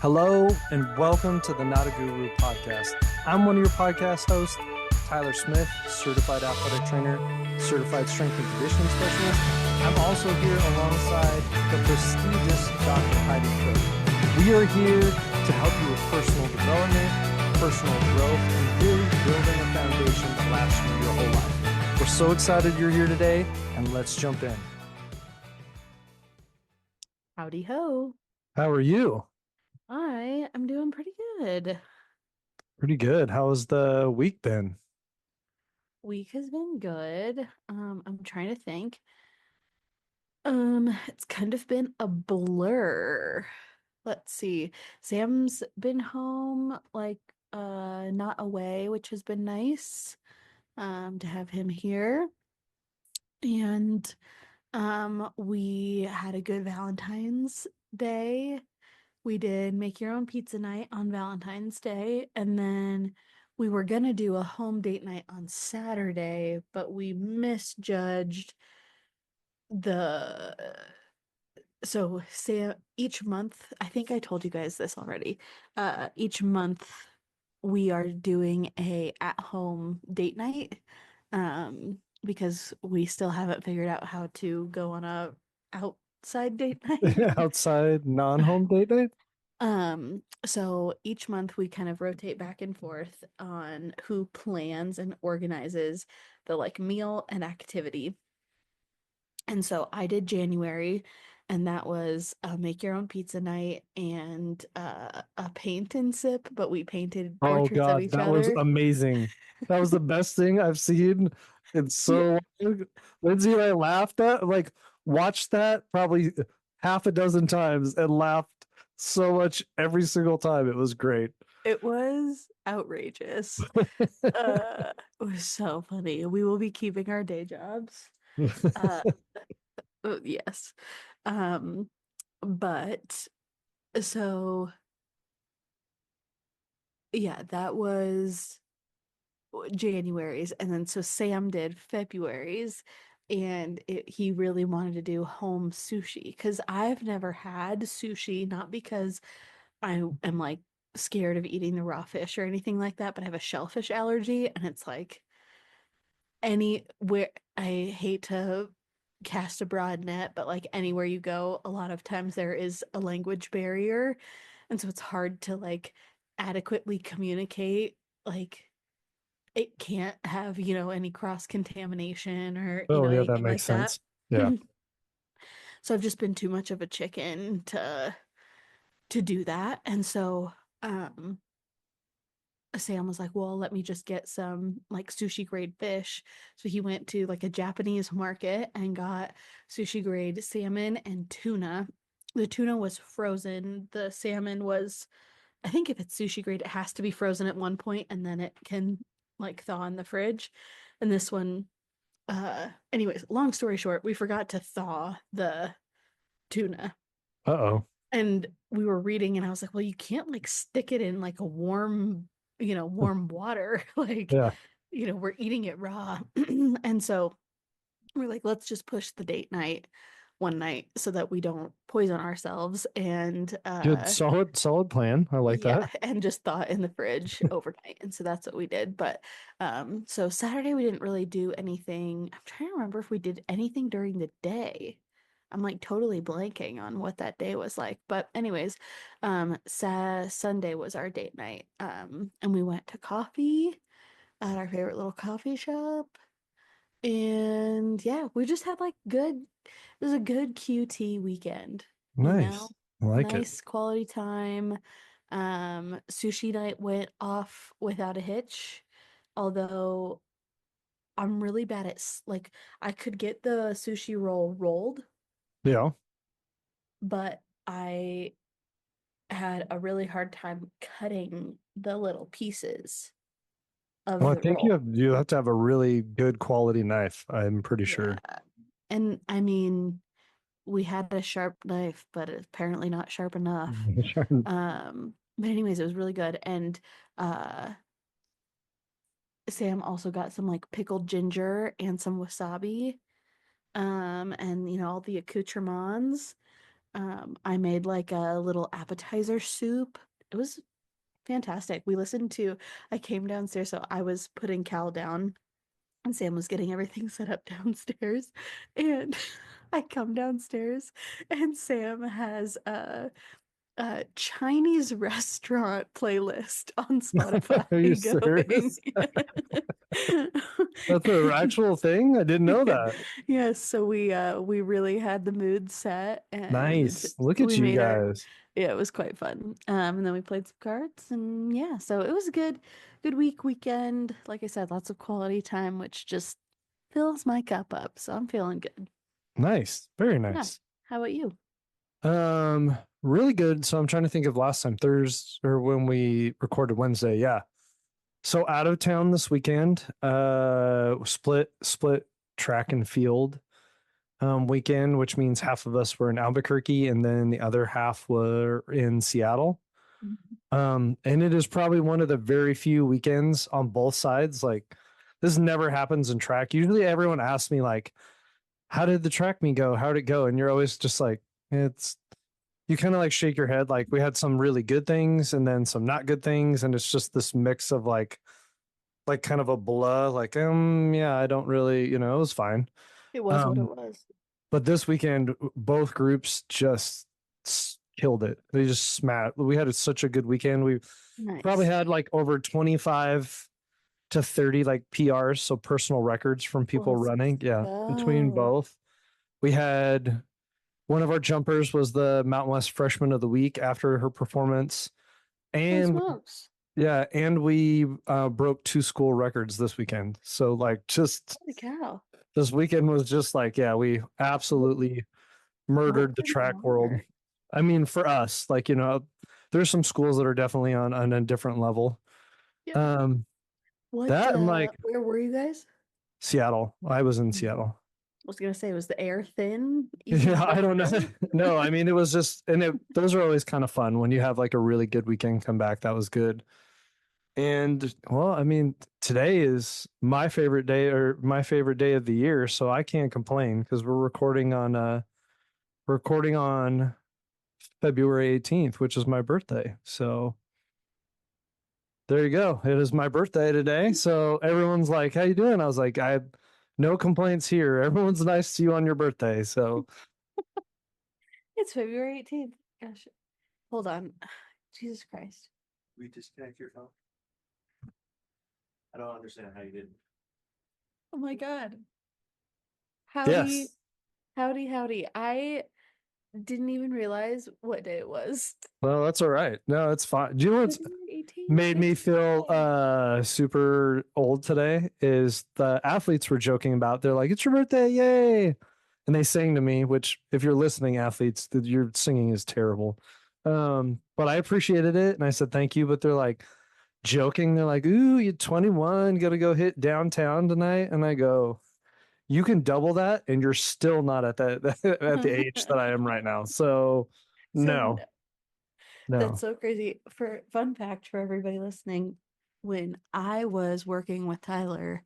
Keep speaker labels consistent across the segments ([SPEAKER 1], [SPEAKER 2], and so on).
[SPEAKER 1] Hello and welcome to the Not a Guru podcast. I'm one of your podcast hosts, Tyler Smith, certified athletic trainer, certified strength and conditioning specialist. I'm also here alongside the prestigious Dr. Heidi Cook. We are here to help you with personal development, personal growth, and really building a foundation that lasts you your whole life. We're so excited you're here today, and let's jump in.
[SPEAKER 2] Howdy ho.
[SPEAKER 1] How are you?
[SPEAKER 2] I am doing pretty good.
[SPEAKER 1] Pretty good. How has the week been?
[SPEAKER 2] Week has been good. I'm trying to think. It's kind of been a blur. Let's see. Sam's been home, not away, which has been nice, to have him here. And, we had a good Valentine's Day. We did make your own pizza night on Valentine's Day, and then we were gonna do a home date night on Saturday, but we misjudged the so say each month, I think I told you guys this already. Each month we are doing a at-home date night. Because we still haven't figured out how to go on a outside date night.
[SPEAKER 1] Outside non-home date night?
[SPEAKER 2] So each month we kind of rotate back and forth on who plans and organizes the meal and activity. And so I did January, and that was a make your own pizza night and a paint and sip, but we painted
[SPEAKER 1] Oh
[SPEAKER 2] portraits of
[SPEAKER 1] God,
[SPEAKER 2] each
[SPEAKER 1] that was
[SPEAKER 2] other.
[SPEAKER 1] amazing. That was the best thing I've seen in
[SPEAKER 2] Yeah,
[SPEAKER 1] so long. Lindsay and I laughed at watched that probably half a dozen times and laughed so much every single time. It was great.
[SPEAKER 2] it was outrageous. It was so funny. We will be keeping our day jobs. Uh, yes. Um, but so yeah, that was January's, and then so Sam did February's, and he really wanted to do home sushi because I've never had sushi, not because I am scared of eating the raw fish or anything like that, but I have a shellfish allergy, and it's like anywhere I hate to cast a broad net, but anywhere you go, a lot of times there is a language barrier, and so it's hard to adequately communicate. It can't have, any cross contamination or,
[SPEAKER 1] Oh yeah, that
[SPEAKER 2] anything
[SPEAKER 1] makes
[SPEAKER 2] like that.
[SPEAKER 1] sense. Yeah.
[SPEAKER 2] So I've just been too much of a chicken to do that. And so Sam was like, "Well, let me just get some sushi grade fish." So he went to a Japanese market and got sushi grade salmon and tuna. The tuna was frozen. The salmon was, I think if it's sushi grade, it has to be frozen at one point and then it can thaw in the fridge. And this one, anyways, long story short, we forgot to thaw the tuna.
[SPEAKER 1] Uh-oh.
[SPEAKER 2] And we were reading and I was like, well, you can't stick it in a warm, warm water.
[SPEAKER 1] Yeah.
[SPEAKER 2] We're eating it raw. And so we're like, let's just push the date night one night so that we don't poison ourselves. And
[SPEAKER 1] Good, solid plan. I like
[SPEAKER 2] yeah,
[SPEAKER 1] that.
[SPEAKER 2] and just thaw it in the fridge overnight. And so that's what we did. But so Saturday we didn't really do anything. I'm trying to remember if we did anything during the day. I'm totally blanking on what that day was like. But anyways, Sunday was our date night. And we went to coffee at our favorite little coffee shop. And yeah, we just had it was a good QT weekend,
[SPEAKER 1] Nice. I like it.
[SPEAKER 2] nice quality time. Sushi night went off without a hitch, although I'm really bad at I could get the sushi roll rolled,
[SPEAKER 1] Yeah.
[SPEAKER 2] but I had a really hard time cutting the little pieces
[SPEAKER 1] Well,
[SPEAKER 2] of
[SPEAKER 1] I
[SPEAKER 2] the
[SPEAKER 1] think
[SPEAKER 2] roll.
[SPEAKER 1] you have to have a really good quality knife, I'm pretty
[SPEAKER 2] Yeah.
[SPEAKER 1] sure.
[SPEAKER 2] And I mean, we had a sharp knife, but it's apparently not sharp enough. But anyways, it was really good. And uh Sam also got some pickled ginger and some wasabi. And all the accoutrements. I made like a little appetizer soup. It was fantastic. I came downstairs, so I was putting Cal down and Sam was getting everything set up downstairs. And I come downstairs and Sam has a Chinese restaurant playlist on
[SPEAKER 1] Are you
[SPEAKER 2] Spotify going.
[SPEAKER 1] serious? That's an actual thing? I didn't know that.
[SPEAKER 2] Yes, so we really had the mood set and
[SPEAKER 1] Nice. Look at
[SPEAKER 2] we
[SPEAKER 1] you
[SPEAKER 2] made our
[SPEAKER 1] guys.
[SPEAKER 2] yeah, it was quite fun. And then we played some cards and yeah, so it was a good weekend. Like I said, lots of quality time, which just fills my cup up. So I'm feeling good.
[SPEAKER 1] Nice. Very
[SPEAKER 2] Yeah.
[SPEAKER 1] nice.
[SPEAKER 2] How about you?
[SPEAKER 1] Really good. So I'm trying to think of last time, Thursday, or when we recorded Wednesday. Yeah. So out of town this weekend, split track and field weekend, which means half of us were in Albuquerque and then the other half were in Seattle.
[SPEAKER 2] Mhm.
[SPEAKER 1] And it is probably one of the very few weekends on both sides. Like this never happens in track. Usually everyone asks me like, how did the track meet go? How did it go? And you're always just like, it's you kind of like shake your head. Like we had some really good things and then some not good things. And it's just this mix of like kind of a blah, like, yeah, I don't really, it was fine.
[SPEAKER 2] It was what it
[SPEAKER 1] Um,
[SPEAKER 2] was.
[SPEAKER 1] but this weekend, both groups just killed it. They just smashed. We had such a good weekend. We probably
[SPEAKER 2] Nice.
[SPEAKER 1] had like over 25 to 30 like PRs, so personal records from people
[SPEAKER 2] Let's
[SPEAKER 1] running. Yeah, between
[SPEAKER 2] go.
[SPEAKER 1] both. We had one of our jumpers was the Mountain West Freshman of the Week after her performance.
[SPEAKER 2] Holy
[SPEAKER 1] And
[SPEAKER 2] smokes.
[SPEAKER 1] yeah, and we broke 2 school records this weekend. So like just
[SPEAKER 2] Holy cow.
[SPEAKER 1] this weekend was just like, yeah, we
[SPEAKER 2] What,
[SPEAKER 1] absolutely
[SPEAKER 2] what
[SPEAKER 1] murdered the
[SPEAKER 2] brings it
[SPEAKER 1] track world.
[SPEAKER 2] on?
[SPEAKER 1] I mean, for us, like, there's some schools that are definitely on a different level.
[SPEAKER 2] Yep.
[SPEAKER 1] Um,
[SPEAKER 2] What
[SPEAKER 1] that and like
[SPEAKER 2] where were you guys?
[SPEAKER 1] Seattle. I was in
[SPEAKER 2] Mm.
[SPEAKER 1] Seattle.
[SPEAKER 2] I was gonna say, was the air thin even
[SPEAKER 1] Yeah, I don't know.
[SPEAKER 2] better?
[SPEAKER 1] No, I mean, it was just, and those are always kind of fun when you have like a really good weekend come back. That was good. And well, I mean, today is my favorite day or my favorite day of the year, so I can't complain because we're recording on February 18th, which is my birthday. So there you go. It is my birthday today. So everyone's like, "How you doing?" I was like, "I have no complaints here. Everyone's nice to you on your birthday." So
[SPEAKER 2] It's February 18th. Gosh. Hold on. Jesus Christ.
[SPEAKER 3] We disconnect your phone? I don't understand how you did.
[SPEAKER 2] Oh my God. Howdy,
[SPEAKER 1] yes.
[SPEAKER 2] howdy. I didn't even realize what day it was.
[SPEAKER 1] Well, that's all right. No, it's fine. Do you know what's
[SPEAKER 2] February 18th.
[SPEAKER 1] made me
[SPEAKER 2] It's
[SPEAKER 1] feel
[SPEAKER 2] Friday.
[SPEAKER 1] super old today is the athletes were joking about. They're like, "It's your birthday, yay!" And they sang to me, which if you're listening, athletes, your singing is terrible. But I appreciated it and I said thank you. But they're like joking. They're like, "Ooh, you're 21, gotta go hit downtown tonight." And I go, "You can double that, and you're still not at that at the age that I am right now." So
[SPEAKER 2] So
[SPEAKER 1] no,
[SPEAKER 2] that's
[SPEAKER 1] no.
[SPEAKER 2] so crazy. For fun fact for everybody listening, when I was working with Tyler,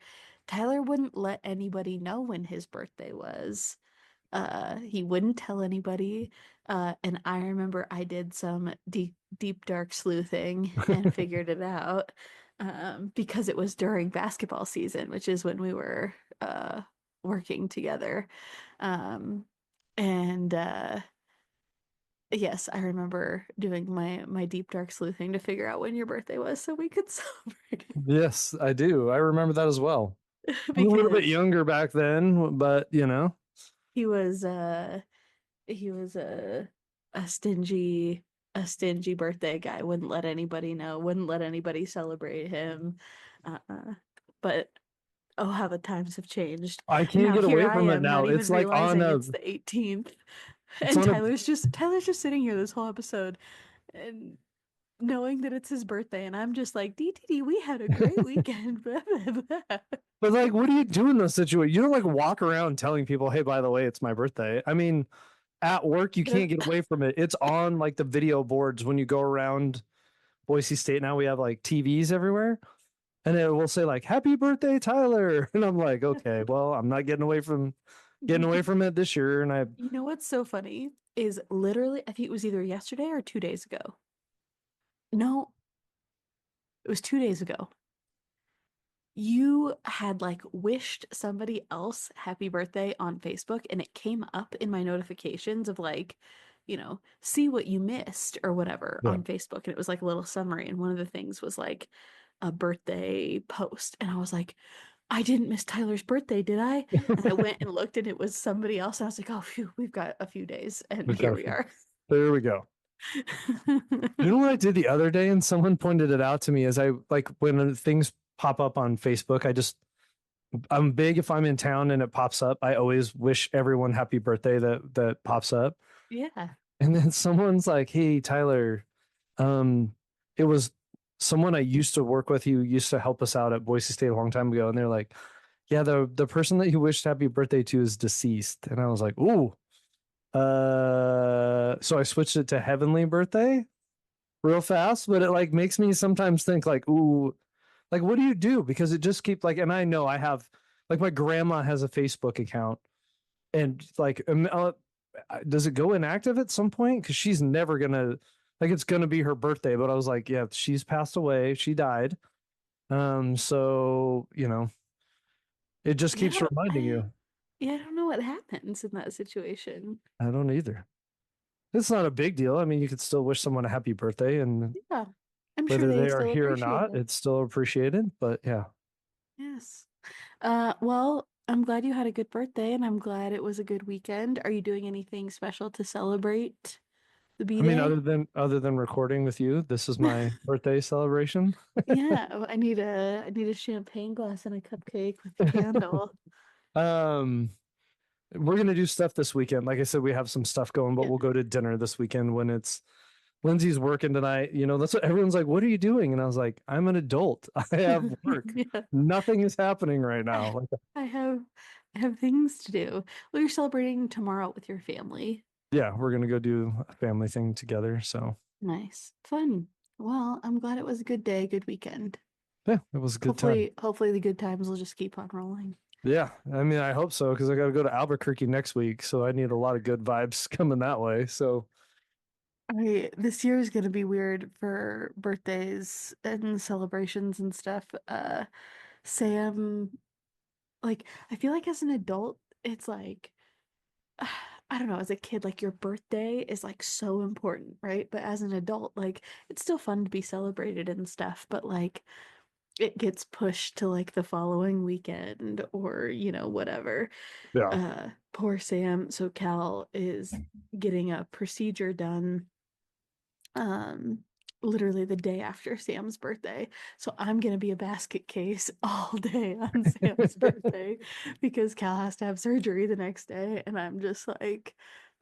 [SPEAKER 2] Tyler wouldn't let anybody know when his birthday was. He wouldn't tell anybody. And I remember I did some deep dark sleuthing and figured it out. Because it was during basketball season, which is when we were working together. Um, and yes, I remember doing my deep dark sleuthing to figure out when your birthday was so we could celebrate
[SPEAKER 1] Yes, I do. I remember that as well.
[SPEAKER 2] it.
[SPEAKER 1] I was a little bit
[SPEAKER 2] Because
[SPEAKER 1] younger back then, but
[SPEAKER 2] he was he was a stingy birthday guy, wouldn't let anybody know, wouldn't let anybody celebrate him. Uh, but oh, how the times have changed.
[SPEAKER 1] I
[SPEAKER 2] And
[SPEAKER 1] can't
[SPEAKER 2] now
[SPEAKER 1] get
[SPEAKER 2] here
[SPEAKER 1] away
[SPEAKER 2] I
[SPEAKER 1] from it
[SPEAKER 2] am not
[SPEAKER 1] now.
[SPEAKER 2] even
[SPEAKER 1] It's like on
[SPEAKER 2] realizing
[SPEAKER 1] a,
[SPEAKER 2] it's the 18th.
[SPEAKER 1] it's
[SPEAKER 2] And
[SPEAKER 1] on a,
[SPEAKER 2] Tyler's just sitting here this whole episode and knowing that it's his birthday, and I'm just like, DTD, we had a great weekend. Blah, blah, blah.
[SPEAKER 1] but like, what do you do in those situations? You don't like walk around telling people, "Hey, by the way, it's my birthday." I mean, at work, you
[SPEAKER 2] But
[SPEAKER 1] can't get away from it. It's on like the video boards when you go around Boise State. Now we have like TVs everywhere. And it will say like "Happy birthday, Tyler," and I'm like, okay, well, I'm not getting away from getting away from it this year. And
[SPEAKER 2] You know what's so funny is literally, I think it was either yesterday or 2 days ago. No, it was 2 days ago. You had like wished somebody else happy birthday on Facebook, and it came up in my notifications of like, see what you missed or whatever
[SPEAKER 1] Yeah.
[SPEAKER 2] on Facebook. And it was like a little summary. And one of the things was like a birthday post. And I was like, I didn't miss Tyler's birthday, did I? And I went and looked and it was somebody else. And I was like, oh, phew, we've got a few days. And
[SPEAKER 1] we've
[SPEAKER 2] here
[SPEAKER 1] got
[SPEAKER 2] we are.
[SPEAKER 1] there we go. You know what I did the other day, and someone pointed it out to me, is I like when things pop up on Facebook, I'm big if I'm in town and it pops up, I always wish everyone happy birthday that pops up.
[SPEAKER 2] Yeah.
[SPEAKER 1] And then someone's like, "Hey, Tyler, it was someone I used to work with who used to help us out at Boise State a long time ago." And they're like, "Yeah, the person that you wished happy birthday to is deceased." And I was like, "Ooh." So I switched it to heavenly birthday real fast, but it like makes me sometimes think like, "Ooh, like what do you do?" Because it just keeps like, and I know I have like my grandma has a Facebook account, and like does it go inactive at some point? Because she's never gonna like it's gonna be her birthday. But I was like, yeah, she's passed away. She died. So it just keeps
[SPEAKER 2] Yeah,
[SPEAKER 1] reminding you.
[SPEAKER 2] I don't know what happens in that situation.
[SPEAKER 1] I don't either. It's not a big deal. I mean, you could still wish someone a happy birthday, and
[SPEAKER 2] Yeah, I'm sure
[SPEAKER 1] whether
[SPEAKER 2] they
[SPEAKER 1] they are
[SPEAKER 2] still
[SPEAKER 1] here or
[SPEAKER 2] appreciate
[SPEAKER 1] not,
[SPEAKER 2] it.
[SPEAKER 1] it's still appreciated. But yeah,
[SPEAKER 2] Yes. Well, I'm glad you had a good birthday and I'm glad it was a good weekend. Are you doing anything special to celebrate the
[SPEAKER 1] I mean,
[SPEAKER 2] B-Day?
[SPEAKER 1] other than recording with you, this is my birthday celebration.
[SPEAKER 2] Yeah, I need a champagne glass and a cupcake with a candle.
[SPEAKER 1] Um, we're gonna do stuff this weekend. Like I said, we have some stuff going, but
[SPEAKER 2] Yeah.
[SPEAKER 1] we'll go to dinner this weekend when it's Lindsay's working tonight. That's what everyone's like, "What are you doing?" And I was like, "I'm an adult. I have work.
[SPEAKER 2] Yeah.
[SPEAKER 1] Nothing is happening right
[SPEAKER 2] I
[SPEAKER 1] now." Like,
[SPEAKER 2] I have I have things to do. Well, you're celebrating tomorrow with your family.
[SPEAKER 1] yeah, we're gonna go do a family thing together. So
[SPEAKER 2] Nice. Fun. Well, I'm glad it was a good day, good weekend.
[SPEAKER 1] yeah, it was a good time.
[SPEAKER 2] Hopefully the good times will just keep on rolling.
[SPEAKER 1] Yeah, I mean, I hope so because I got to go to Albuquerque next week, so I need a lot of good vibes coming that way. So
[SPEAKER 2] This year is gonna be weird for birthdays and celebrations and stuff. Sam, like, I feel like as an adult, it's like, I don't know, as a kid, like your birthday is like so important, right? But as an adult, like it's still fun to be celebrated and stuff, but like it gets pushed to like the following weekend or, whatever.
[SPEAKER 1] yeah,
[SPEAKER 2] Poor Sam. So Cal is getting a procedure done um literally the day after Sam's birthday. So I'm going to be a basket case all day on Sam's birthday because Cal has to have surgery the next day and I'm just like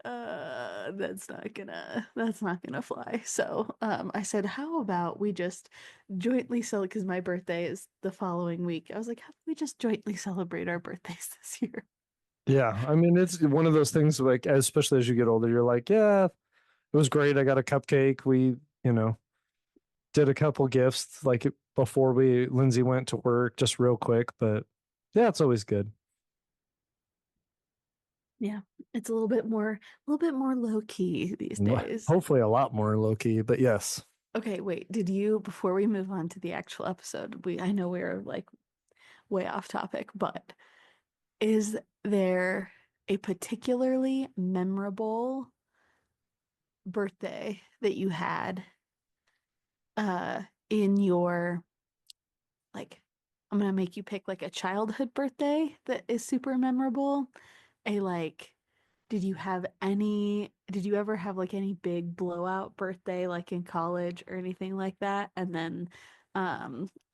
[SPEAKER 2] that's not gonna fly. So I said, how about we just jointly celebrate, because my birthday is the following week. I was like, how about we just jointly celebrate our birthdays this year?
[SPEAKER 1] yeah. I mean, it's one of those things like, especially as you get older, you're like, yeah, it was great. I got a cupcake. We, did a couple gifts like before Lindsay went to work, just real quick. But yeah, it's always good.
[SPEAKER 2] Yeah, it's a little bit more low key these days.
[SPEAKER 1] Hopefully, a lot more low key. But yes.
[SPEAKER 2] Okay, wait, before we move on to the actual episode, I know we're like way off topic, but is there a particularly memorable birthday that you had in your, like, I'm gonna make you pick like a childhood birthday that is super memorable? A like did you ever have like any big blowout birthday like in college or anything like that? And then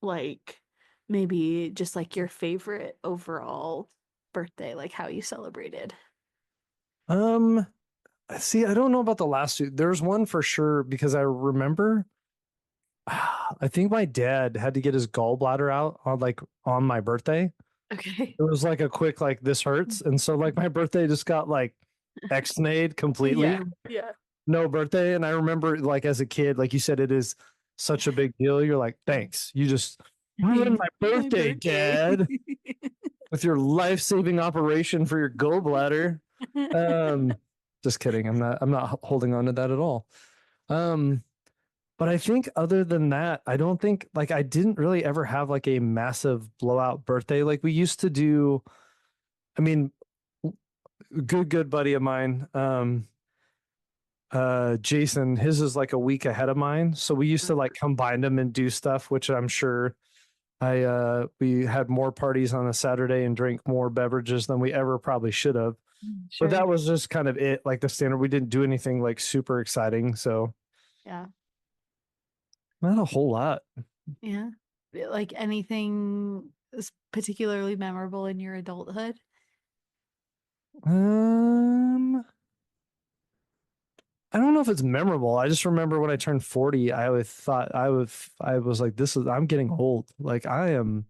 [SPEAKER 2] like maybe just like your favorite overall birthday, like how you celebrated.
[SPEAKER 1] Um. See, I don't know about the last two. There's one for sure because I remember. I think my dad had to get his gallbladder out on my birthday.
[SPEAKER 2] Okay.
[SPEAKER 1] It was like a quick like this hurts, and so like my birthday just got like X-nayed completely.
[SPEAKER 2] Yeah. Yeah.
[SPEAKER 1] No birthday, and I remember like as a kid, like you said, it is such a big deal. You're like, thanks, you just ruined my
[SPEAKER 2] My
[SPEAKER 1] birthday,
[SPEAKER 2] birthday.
[SPEAKER 1] Dad. with your life-saving operation for your gallbladder. Just kidding. I'm not holding on to that at all. But I think other than that, I don't think like I didn't really ever have like a massive blowout birthday like we used to do. I mean, good buddy of mine, Jason, his is like a week ahead of mine. So we used to like combine them and do stuff, which I'm sure we had more parties on a Saturday and drank more beverages than we ever probably should have.
[SPEAKER 2] Sure.
[SPEAKER 1] But that was just kind of it, like the standard. We didn't do anything like super exciting. So
[SPEAKER 2] Yeah.
[SPEAKER 1] not a whole lot.
[SPEAKER 2] Yeah. Like anything particularly memorable in your adulthood?
[SPEAKER 1] I don't know if it's memorable. I just remember when I turned 40, I always thought I was like, I'm getting old. Like I am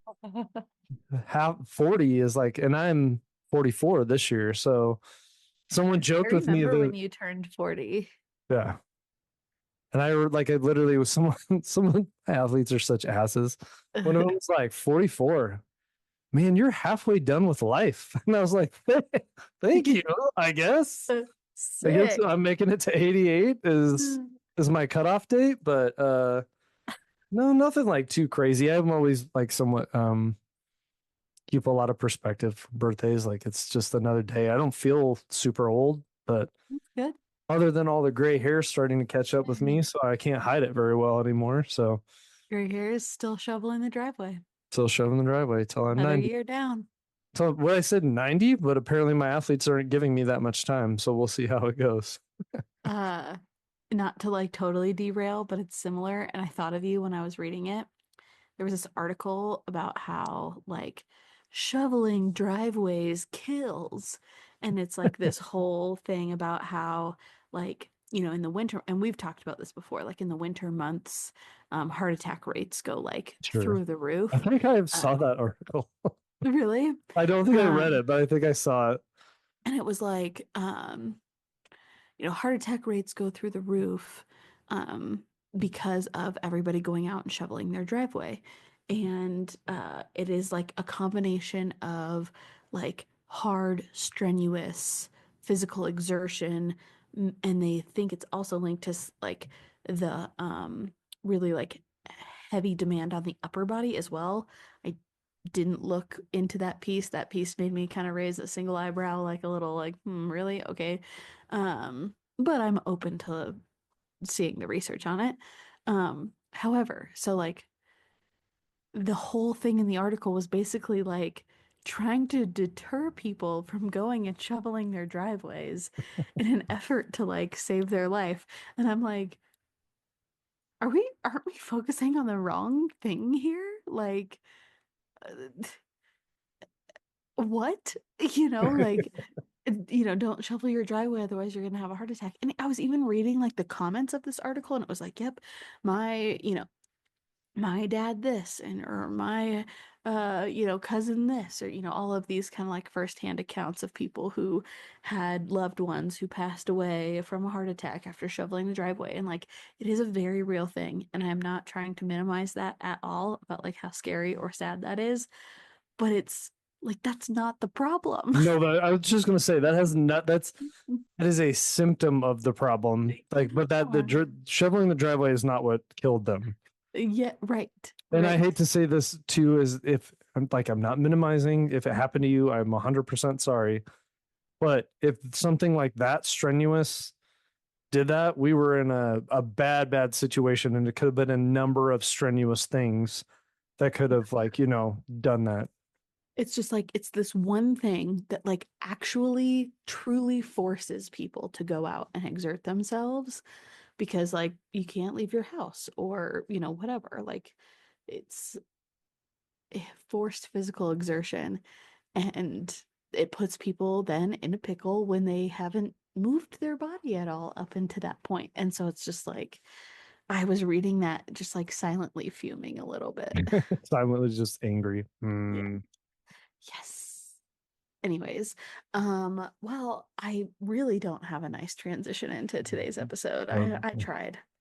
[SPEAKER 1] half 40 is like, and I'm 44 this year. So someone joked
[SPEAKER 2] I
[SPEAKER 1] with me
[SPEAKER 2] remember
[SPEAKER 1] that,
[SPEAKER 2] when you turned 40.
[SPEAKER 1] yeah. And I literally was someone athletes are such asses. When it was like 44, man, you're halfway done with life. And I was like, thank you, I guess. I guess
[SPEAKER 2] Sick.
[SPEAKER 1] I'm making it to 88 is my cutoff date, but no, nothing like too crazy. I'm always like somewhat keep a lot of perspective for birthdays. Like it's just another day. I don't feel super old, but
[SPEAKER 2] That's good.
[SPEAKER 1] other than all the gray hair starting to catch up with me, so I can't hide it very well anymore. So
[SPEAKER 2] Gray hair is still shoveling the driveway.
[SPEAKER 1] still shoving the driveway till I'm
[SPEAKER 2] Another
[SPEAKER 1] 90.
[SPEAKER 2] year down.
[SPEAKER 1] So what I said 90, but apparently my athletes aren't giving me that much time. So we'll see how it goes.
[SPEAKER 2] Not to like totally derail, but it's similar. And I thought of you when I was reading it. There was this article about how like shoveling driveways kills. And it's like this whole thing about how like, in the winter, and we've talked about this before, like in the winter months, heart attack rates go like
[SPEAKER 1] Sure.
[SPEAKER 2] through the roof.
[SPEAKER 1] I think I saw that article.
[SPEAKER 2] Really?
[SPEAKER 1] I don't think I read it, but I think I saw it.
[SPEAKER 2] And it was like, heart attack rates go through the roof because of everybody going out and shoveling their driveway. And it is like a combination of like hard, strenuous physical exertion. And they think it's also linked to like the really like heavy demand on the upper body as well. I didn't look into that piece. That piece made me kind of raise a single eyebrow, like a little like, really? Okay. But I'm open to seeing the research on it. However, so like the whole thing in the article was basically like trying to deter people from going and shoveling their driveways in an effort to like save their life. And I'm like, aren't we focusing on the wrong thing here? Like, what? Like, don't shovel your driveway, otherwise you're gonna have a heart attack. And I was even reading like the comments of this article, and it was like, yep, my dad this, or my cousin this, or all of these kind of like firsthand accounts of people who had loved ones who passed away from a heart attack after shoveling the driveway. And like it is a very real thing, and I'm not trying to minimize that at all about like how scary or sad that is, but it's like that's not the problem.
[SPEAKER 1] No, but I was just gonna say that is a symptom of the problem. Like, but shoveling the driveway is not what killed them.
[SPEAKER 2] Yeah, right.
[SPEAKER 1] And
[SPEAKER 2] right.
[SPEAKER 1] I hate to say this too, is if I'm not minimizing. If it happened to you, I'm 100% sorry. But if something like that strenuous did that, we were in a bad situation, and it could have been a number of strenuous things that could have done that.
[SPEAKER 2] It's just like it's this one thing that like actually truly forces people to go out and exert themselves, because like you can't leave your house or whatever. Like it's forced physical exertion, and it puts people then in a pickle when they haven't moved their body at all up into that point. And so it's just like I was reading that just like silently fuming a little bit.
[SPEAKER 1] Silently just angry.
[SPEAKER 2] Yeah. Yes. anyways, well, I really don't have a nice transition into today's episode. I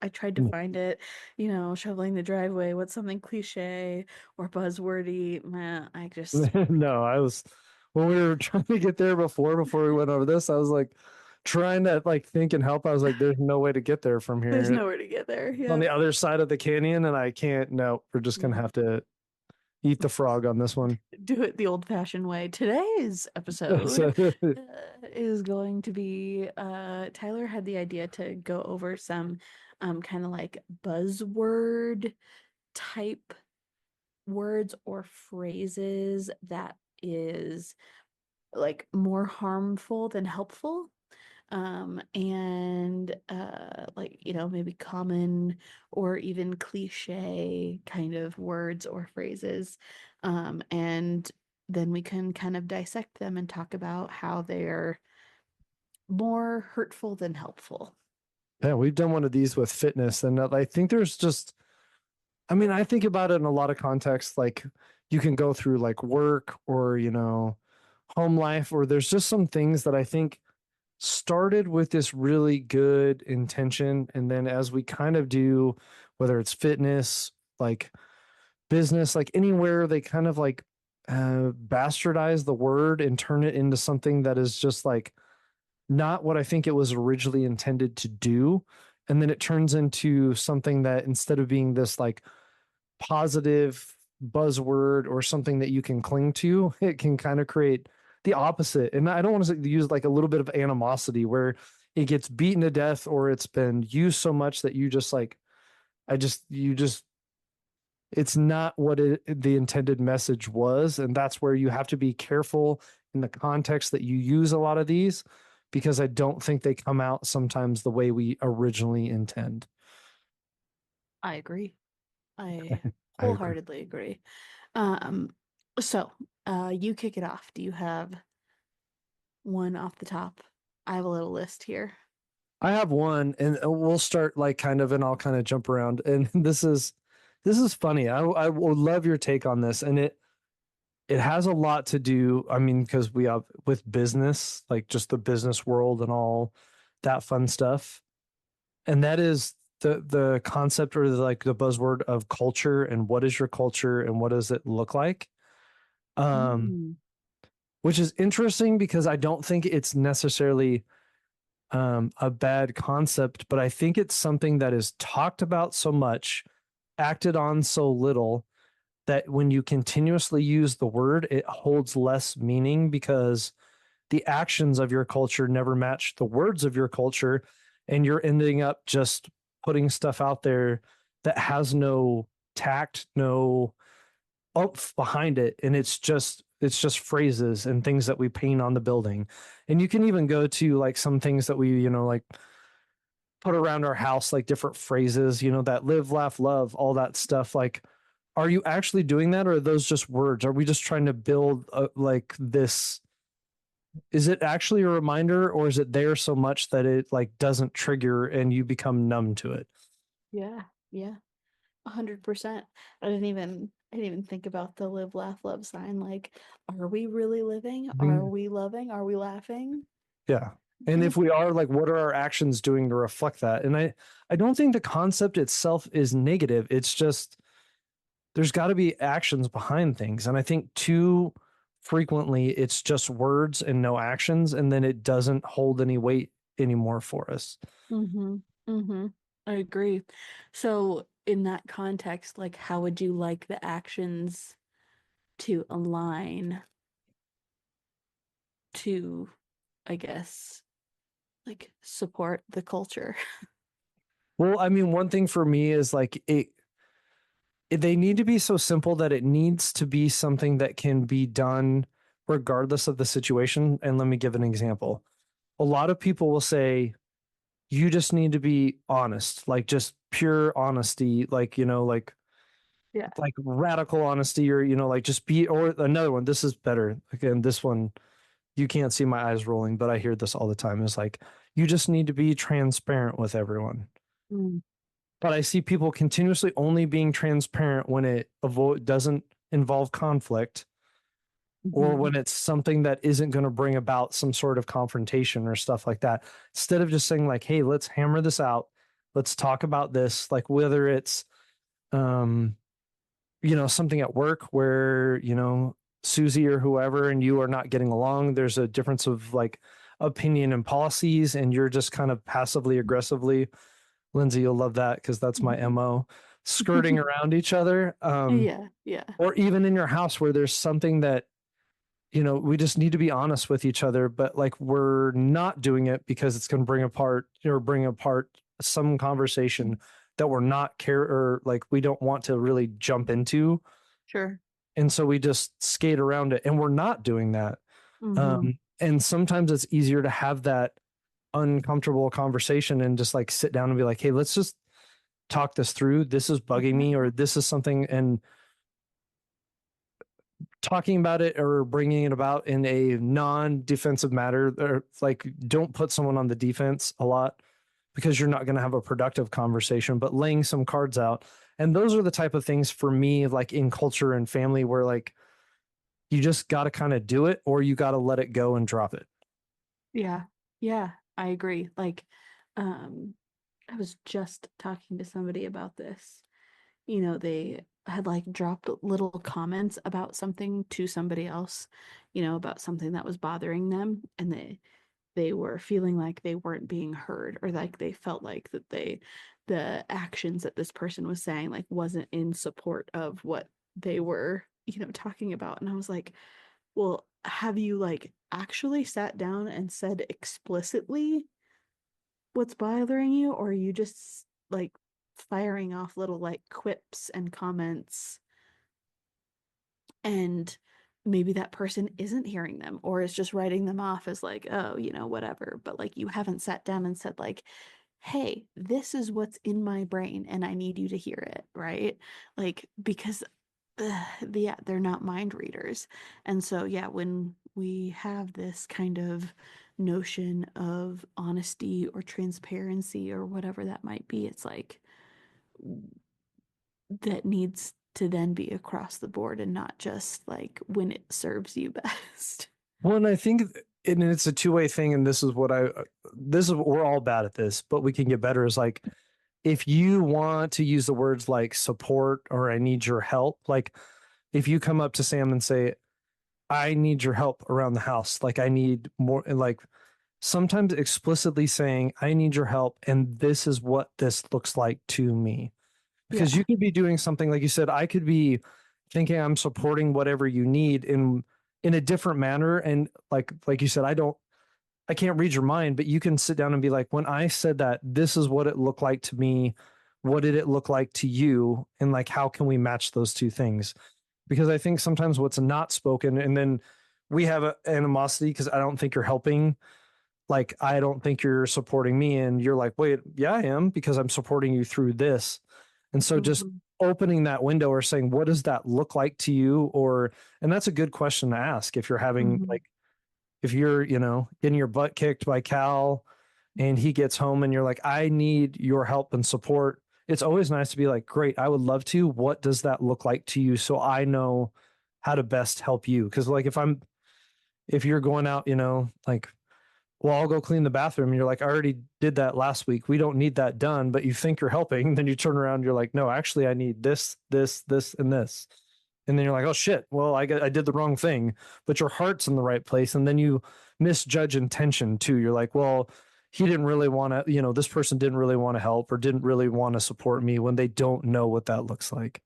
[SPEAKER 2] tried to find it, shoveling the driveway. What's something cliche or buzzwordy? Man, I just
[SPEAKER 1] No, when we were trying to get there before we went over this, I was like trying to like think and help. I was like, there's no way to get there from
[SPEAKER 2] there's
[SPEAKER 1] here.
[SPEAKER 2] nowhere to get there.
[SPEAKER 1] On the
[SPEAKER 2] Yeah.
[SPEAKER 1] other side of the canyon, and I can't. No, we're just gonna
[SPEAKER 2] Yeah.
[SPEAKER 1] have to eat the frog on this one.
[SPEAKER 2] Do it the old-fashioned way. Today's episode
[SPEAKER 1] So,
[SPEAKER 2] is going to be Tyler had the idea to go over some kind of like buzzword type words or phrases that is like more harmful than helpful, and like maybe common or even cliche kind of words or phrases, and then we can kind of dissect them and talk about how they're more hurtful than helpful.
[SPEAKER 1] yeah, we've done one of these with fitness, and I think there's just, I mean, I think about it in a lot of contexts. Like you can go through like work or home life, or there's just some things that I think started with this really good intention, and then as we kind of do, whether it's fitness, like business, like anywhere, they kind of like bastardize the word and turn it into something that is just like not what I think it was originally intended to do. And then it turns into something that instead of being this like positive buzzword or something that you can cling to, it can kind of create the opposite. And I don't want to use like a little bit of animosity where it gets beaten to death or it's been used so much that you just like, you just, it's not what the intended message was. And that's where you have to be careful in the context that you use a lot of these, because I don't think they come out sometimes the way we originally intend.
[SPEAKER 2] I agree. I
[SPEAKER 1] I agree.
[SPEAKER 2] wholeheartedly agree. Um, so you kick it off. Do you have one off the top? I have a little list here.
[SPEAKER 1] I have one, and we'll start like kind of, and I'll kind of jump around. And this is funny. I would love your take on this, and it has a lot to do. I mean, because we have with business, like just the business world and all that fun stuff, and that is the concept or like the buzzword of culture and what is your culture and what does it look like. Um,
[SPEAKER 2] Mm.
[SPEAKER 1] which is interesting because I don't think it's necessarily a bad concept, but I think it's something that is talked about so much, acted on so little, that when you continuously use the word, it holds less meaning because the actions of your culture never match the words of your culture. And you're ending up just putting stuff out there that has no tact, no oomph behind it. And it's just phrases and things that we paint on the building. And you can even go to like some things that we, like put around our house, like different phrases, that live, laugh, love, all that stuff. Like, are you actually doing that, or are those just words? Are we just trying to build like this? Is it actually a reminder, or is it there so much that it like doesn't trigger and you become numb to it?
[SPEAKER 2] Yeah, yeah, 100%. I didn't even think about the live, laugh, love sign. Like, are we really living? Are
[SPEAKER 1] Mhm.
[SPEAKER 2] we loving? Are we laughing?
[SPEAKER 1] Yeah. And if we are, like, what are our actions doing to reflect that? And I don't think the concept itself is negative. It's just there's got to be actions behind things. And I think too frequently it's just words and no actions, and then it doesn't hold any weight anymore for us.
[SPEAKER 2] Mm-hmm. Mm-hmm. I agree. So in that context, like how would you like the actions to align to, I guess, like support the culture?
[SPEAKER 1] Well, I mean, one thing for me is like they need to be so simple that it needs to be something that can be done regardless of the situation. And let me give an example. A lot of people will say, you just need to be honest, like just pure honesty, like,
[SPEAKER 2] Yeah.
[SPEAKER 1] like radical honesty, or, like just be, or another one, this is better. Again, this one, you can't see my eyes rolling, but I hear this all the time. Is like, you just need to be transparent with everyone.
[SPEAKER 2] Mm.
[SPEAKER 1] But I see people continuously only being transparent when it doesn't involve conflict. or
[SPEAKER 2] Mhm.
[SPEAKER 1] when it's something that isn't going to bring about some sort of confrontation or stuff like that. Instead of just saying like, hey, let's hammer this out. Let's talk about this. Like whether it's, um, something at work where, Susie or whoever and you are not getting along. There's a difference of like opinion and policies, and you're just kind of passively aggressively. Lindsay, you'll love that because that's my
[SPEAKER 2] Mhm.
[SPEAKER 1] MO, skirting around each other.
[SPEAKER 2] Yeah, yeah.
[SPEAKER 1] Or even in your house where there's something that, we just need to be honest with each other, but like we're not doing it because it's going to bring apart some conversation that we're not care or like we don't want to really jump into.
[SPEAKER 2] Sure.
[SPEAKER 1] And so we just skate around it and we're not doing that.
[SPEAKER 2] Mhm.
[SPEAKER 1] And sometimes it's easier to have that uncomfortable conversation and just like sit down and be like, hey, let's just talk this through. This is bugging me, or this is something, and talking about it or bringing it about in a non-defensive matter, or like don't put someone on the defense a lot because you're not going to have a productive conversation, but laying some cards out. And those are the type of things for me, like in culture and family, where like you just got to kind of do it or you got to let it go and drop it.
[SPEAKER 2] Yeah. Yeah, I agree. Like, um, I was just talking to somebody about this. They had like dropped little comments about something to somebody else, about something that was bothering them, and they were feeling like they weren't being heard, or like they felt like that the actions that this person was saying like wasn't in support of what they were, talking about. And I was like, well, have you like actually sat down and said explicitly what's bothering you, or are you just like firing off little like quips and comments, and maybe that person isn't hearing them or is just writing them off as like, oh, whatever, but like you haven't sat down and said like, hey, this is what's in my brain and I need you to hear it, right? Like, because yeah, they're not mind readers. And so yeah, when we have this kind of notion of honesty or transparency or whatever that might be, it's like that needs to then be across the board and not just like when it serves you best.
[SPEAKER 1] Well, and I think, and it's a two-way thing, and this is what we're all bad at this, but we can get better. Is like if you want to use the words like support or I need your help, like if you come up to Sam and say, I need your help around the house, like I need more, and like sometimes explicitly saying, I need your help, and this is what this looks like to me. Because
[SPEAKER 2] Yeah.
[SPEAKER 1] you could be doing something like you said, I could be thinking I'm supporting whatever you need in a different manner. And like you said, I can't read your mind, but you can sit down and be like, when I said that, this is what it looked like to me. What did it look like to you? And like, how can we match those two things? Because I think sometimes what's not spoken, and then we have an animosity because I don't think you're helping. Like, I don't think you're supporting me. And you're like, wait, yeah, I am because I'm supporting you through this. And so just
[SPEAKER 2] Mhm.
[SPEAKER 1] opening that window or saying, what does that look like to you? And that's a good question to ask if you're having
[SPEAKER 2] Mhm.
[SPEAKER 1] like, if you're, getting your butt kicked by Cal and he gets home and you're like, I need your help and support. It's always nice to be like, great, I would love to. What does that look like to you? So I know how to best help you. Cause like if you're going out, like, well, I'll go clean the bathroom. And you're like, I already did that last week. We don't need that done, but you think you're helping. Then you turn around, and you're like, no, actually, I need this, and this. And then you're like, oh shit, well, I did the wrong thing, but your heart's in the right place. And then you misjudge intention too. You're like, well, he didn't really want to, this person didn't really want to help or didn't really want to support me when they don't know what that looks like.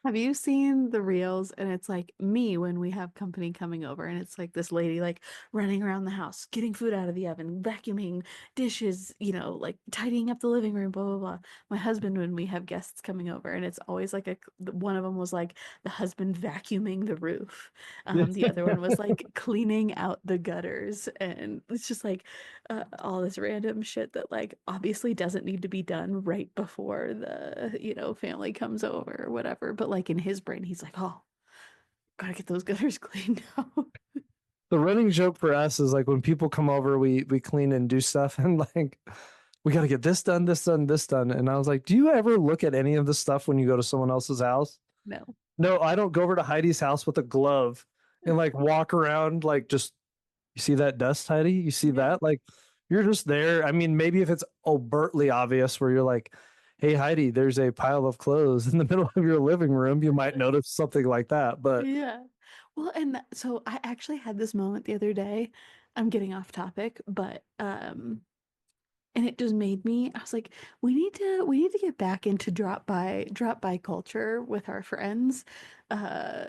[SPEAKER 2] Have you seen the reels? And it's like me when we have company coming over, and it's like this lady like running around the house, getting food out of the oven, vacuuming dishes, like tidying up the living room, blah, blah, blah. My husband, when we have guests coming over, and it's always like one of them was like the husband vacuuming the roof. The other one was like cleaning out the gutters. And it's just like all this random shit that like obviously doesn't need to be done right before the, family comes over or whatever. But like in his brain, he's like, oh, gotta get those gutters cleaned out.
[SPEAKER 1] The running joke for us is like when people come over, we clean and do stuff, and like we got to get this done, this done, this done. And I was like, do you ever look at any of the stuff when you go to someone else's house?
[SPEAKER 2] No.
[SPEAKER 1] No, I don't go over to Heidi's house with a glove and like walk around like just you see that dust, Heidi? You see
[SPEAKER 2] Yeah.
[SPEAKER 1] that? Like you're just there. I mean, maybe if it's overtly obvious where you're like, hey Heidi, there's a pile of clothes in the middle of your living room, you might notice something like that. But
[SPEAKER 2] Yeah. Well, and so I actually had this moment the other day. I'm getting off topic, but and it just made me, I was like, we need to get back into drop by culture with our friends. Uh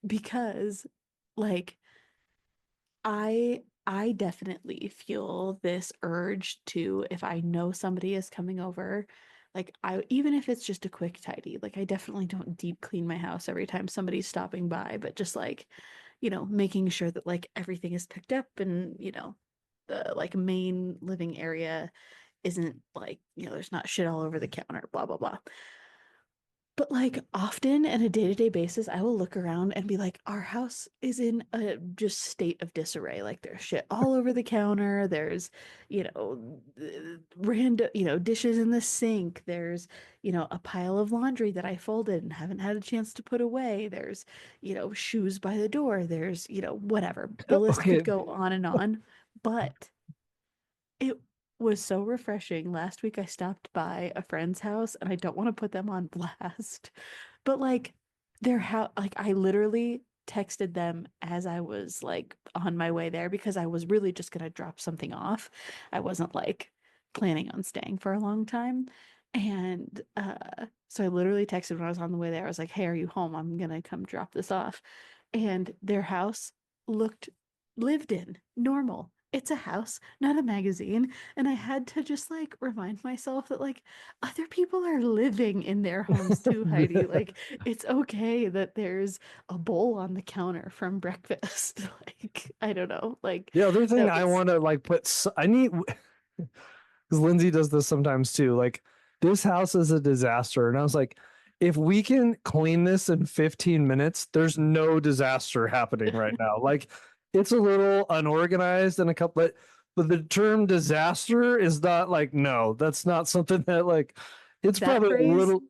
[SPEAKER 2] because like I definitely feel this urge to, if I know somebody is coming over, like I, even if it's just a quick tidy, like I definitely don't deep clean my house every time somebody's stopping by, but just like, making sure that like everything is picked up and, the like main living area isn't like, there's not shit all over the counter, blah blah blah. But like often on a day-to-day basis, I will look around and be like, our house is in a just state of disarray. Like there's shit all over the counter. There's, random, dishes in the sink. There's, a pile of laundry that I folded and haven't had a chance to put away. There's, shoes by the door. There's, whatever. The list
[SPEAKER 1] okay,
[SPEAKER 2] could go on and on. But it was so refreshing. Last week I stopped by a friend's house and I don't want to put them on blast, but like their house, like I literally texted them as I was like on my way there because I was really just going to drop something off. I wasn't like planning on staying for a long time. And so I literally texted when I was on the way there. I was like, "Hey, are you home? I'm going to come drop this off." And their house looked lived in, normal. It's a house, not a magazine. And I had to just like remind myself that like other people are living in their homes too, Heidi. Like it's okay that there's a bowl on the counter from breakfast. Like, I don't know. Like
[SPEAKER 1] the other thing
[SPEAKER 2] that
[SPEAKER 1] I
[SPEAKER 2] was
[SPEAKER 1] want to like I need because Lindsay does this sometimes too. Like this house is a disaster, and I was like, if we can clean this in 15 minutes, there's no disaster happening right now. Like it's a little unorganized and a couple, but the term disaster is not like no, that's not something that like it's
[SPEAKER 2] that
[SPEAKER 1] probably a
[SPEAKER 2] phrase
[SPEAKER 1] little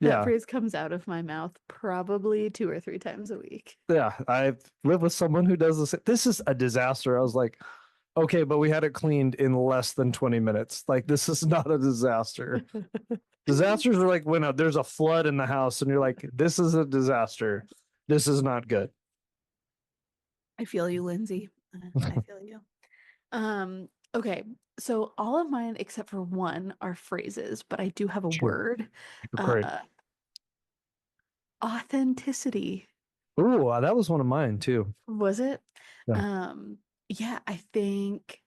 [SPEAKER 2] that
[SPEAKER 1] yeah.
[SPEAKER 2] phrase comes out of my mouth probably 2 or 3 times a week.
[SPEAKER 1] Yeah, I've lived with someone who does this. This is a disaster. I was like, okay, but we had it cleaned in less than 20 minutes. Like, this is not a disaster. Disasters are like when there's a flood in the house and you're like, this is a disaster. This is not good.
[SPEAKER 2] I feel you, Lindsay. I feel you. Okay. So all of mine except for one are phrases, but I do have a
[SPEAKER 1] Sure.
[SPEAKER 2] word.
[SPEAKER 1] Great.
[SPEAKER 2] Uh Authenticity.
[SPEAKER 1] Ooh, that was one of mine too.
[SPEAKER 2] Was it?
[SPEAKER 1] Yeah,
[SPEAKER 2] Yeah, I think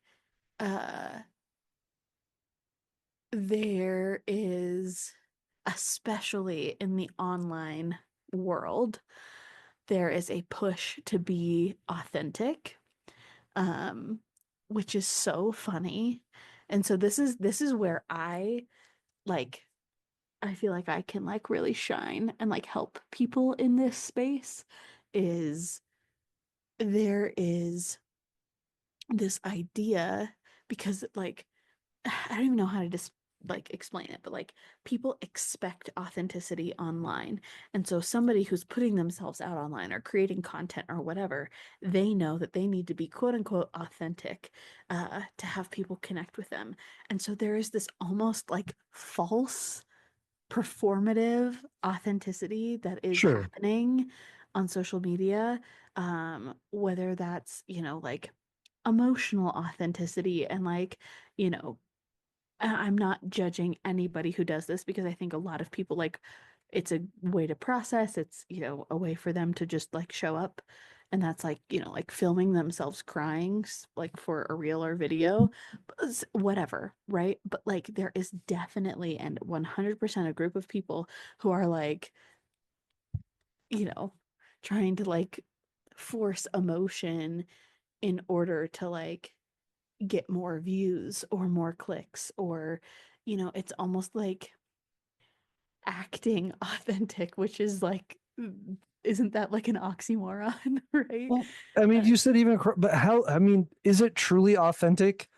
[SPEAKER 2] uh there is, especially in the online world, there is a push to be authentic, um, which is so funny. And so this is where like I feel like I can like really shine and like help people in this space is there is this idea because like I don't even know how to just like explain it, but like people expect authenticity online. And so somebody who's putting themselves out online or creating content or whatever, they know that they need to be quote unquote authentic to have people connect with them. And so there is this almost like false performative authenticity that is
[SPEAKER 1] sure.
[SPEAKER 2] happening on social media, whether that's, like emotional authenticity and like, you know, I'm not judging anybody who does this because I think a lot of people like it's a way to process. It's, a way for them to just like show up. And that's like, like filming themselves crying like for a reel or video, whatever, right? But like there is definitely and 100% a group of people who are like, you know, trying to like force emotion in order to like get more views or more clicks or it's almost like acting authentic, which is like isn't that like an oxymoron? Right?
[SPEAKER 1] Well, I mean,
[SPEAKER 2] uh,
[SPEAKER 1] you said even, but how, I mean, is it truly authentic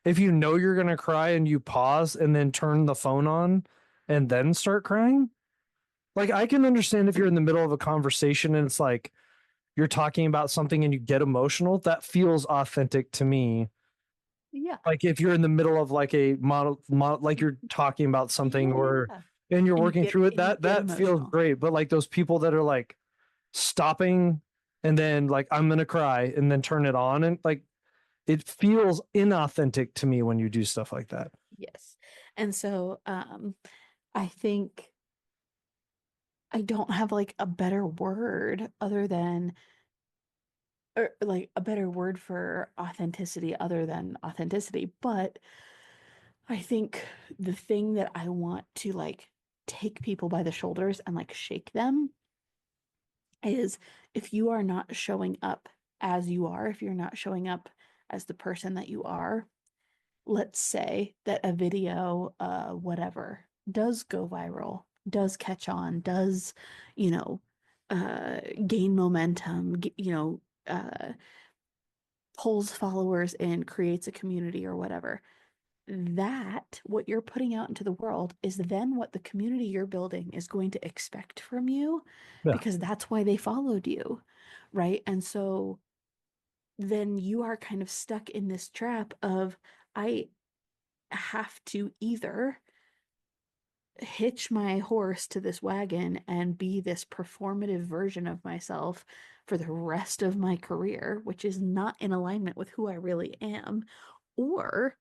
[SPEAKER 1] if you know you're going to cry and you pause and then turn the phone on and then start crying? Like, I can understand if you're in the middle of a conversation and it's like, you're talking about something and you get emotional, that feels authentic to me.
[SPEAKER 2] Yeah.
[SPEAKER 1] Like if you're in the middle of like a model like you're talking about something or and you're
[SPEAKER 2] And you
[SPEAKER 1] working
[SPEAKER 2] get-
[SPEAKER 1] through it,
[SPEAKER 2] and you
[SPEAKER 1] that
[SPEAKER 2] get
[SPEAKER 1] feels
[SPEAKER 2] emotional.
[SPEAKER 1] great. But like those people that are like stopping and then like I'm gonna cry and then turn it on, and like it feels inauthentic to me when you do stuff like that.
[SPEAKER 2] Yes. And so I think I don't have like a better word other than, or like a better word for authenticity other than authenticity. But I think the thing that I want to like take people by the shoulders and like shake them is, if you are not showing up as you are, if you're not showing up as the person that you are, let's say that a video, whatever, does go viral, does catch on, does, you know, gain momentum, pulls followers in, creates a community or whatever. That, what you're putting out into the world, is then what the community you're building is going to expect from you,
[SPEAKER 1] Yeah.
[SPEAKER 2] because that's why they followed you, right? And so then you are kind of stuck in this trap of, I have to either hitch my horse to this wagon and be this performative version of myself for the rest of my career, which is not in alignment with who I really am, or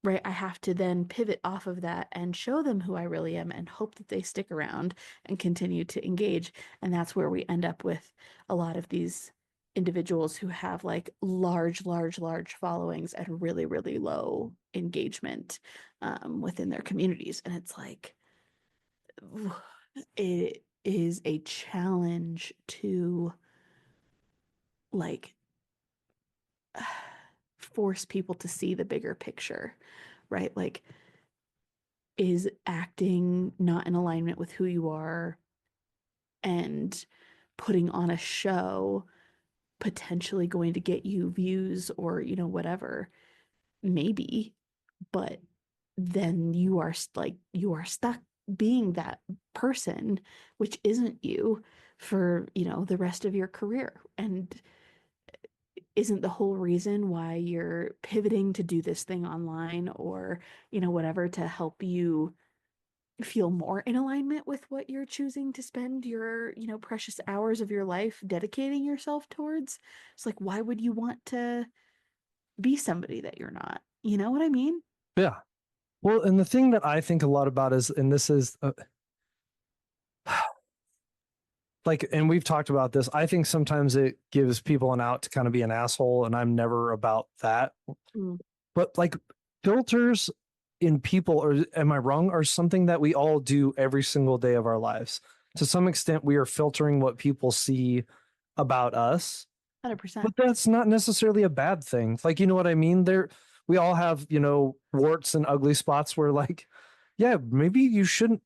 [SPEAKER 2] right, I have to then pivot off of that and show them who I really am and hope that they stick around and continue to engage. And that's where we end up with a lot of these individuals who have like large, large, large followings and really, really low engagement within their communities. And it's like, it is a challenge to like force people to see the bigger picture, right? Like, is acting not in alignment with who you are and putting on a show potentially going to get you views or, whatever? Maybe, but then you are you are stuck being that person, which isn't you, for, the rest of your career. And isn't the whole reason why you're pivoting to do this thing online or, whatever, to help you feel more in alignment with what you're choosing to spend your, precious hours of your life dedicating yourself towards? It's like, why would you want to be somebody that you're not? You know what I mean?
[SPEAKER 1] Yeah. Well, and the thing that I think a lot about is, and this is like, and we've talked about this, I think sometimes it gives people an out to kind of be an asshole, and I'm never about that.
[SPEAKER 2] Mm.
[SPEAKER 1] But like filters in people, or am I wrong, are something that we all do every single day of our lives. To some extent, we are filtering what people see about us,
[SPEAKER 2] 100%.
[SPEAKER 1] but that's not necessarily a bad thing. Like, you know what I mean? We all have, warts and ugly spots where like, yeah, maybe you shouldn't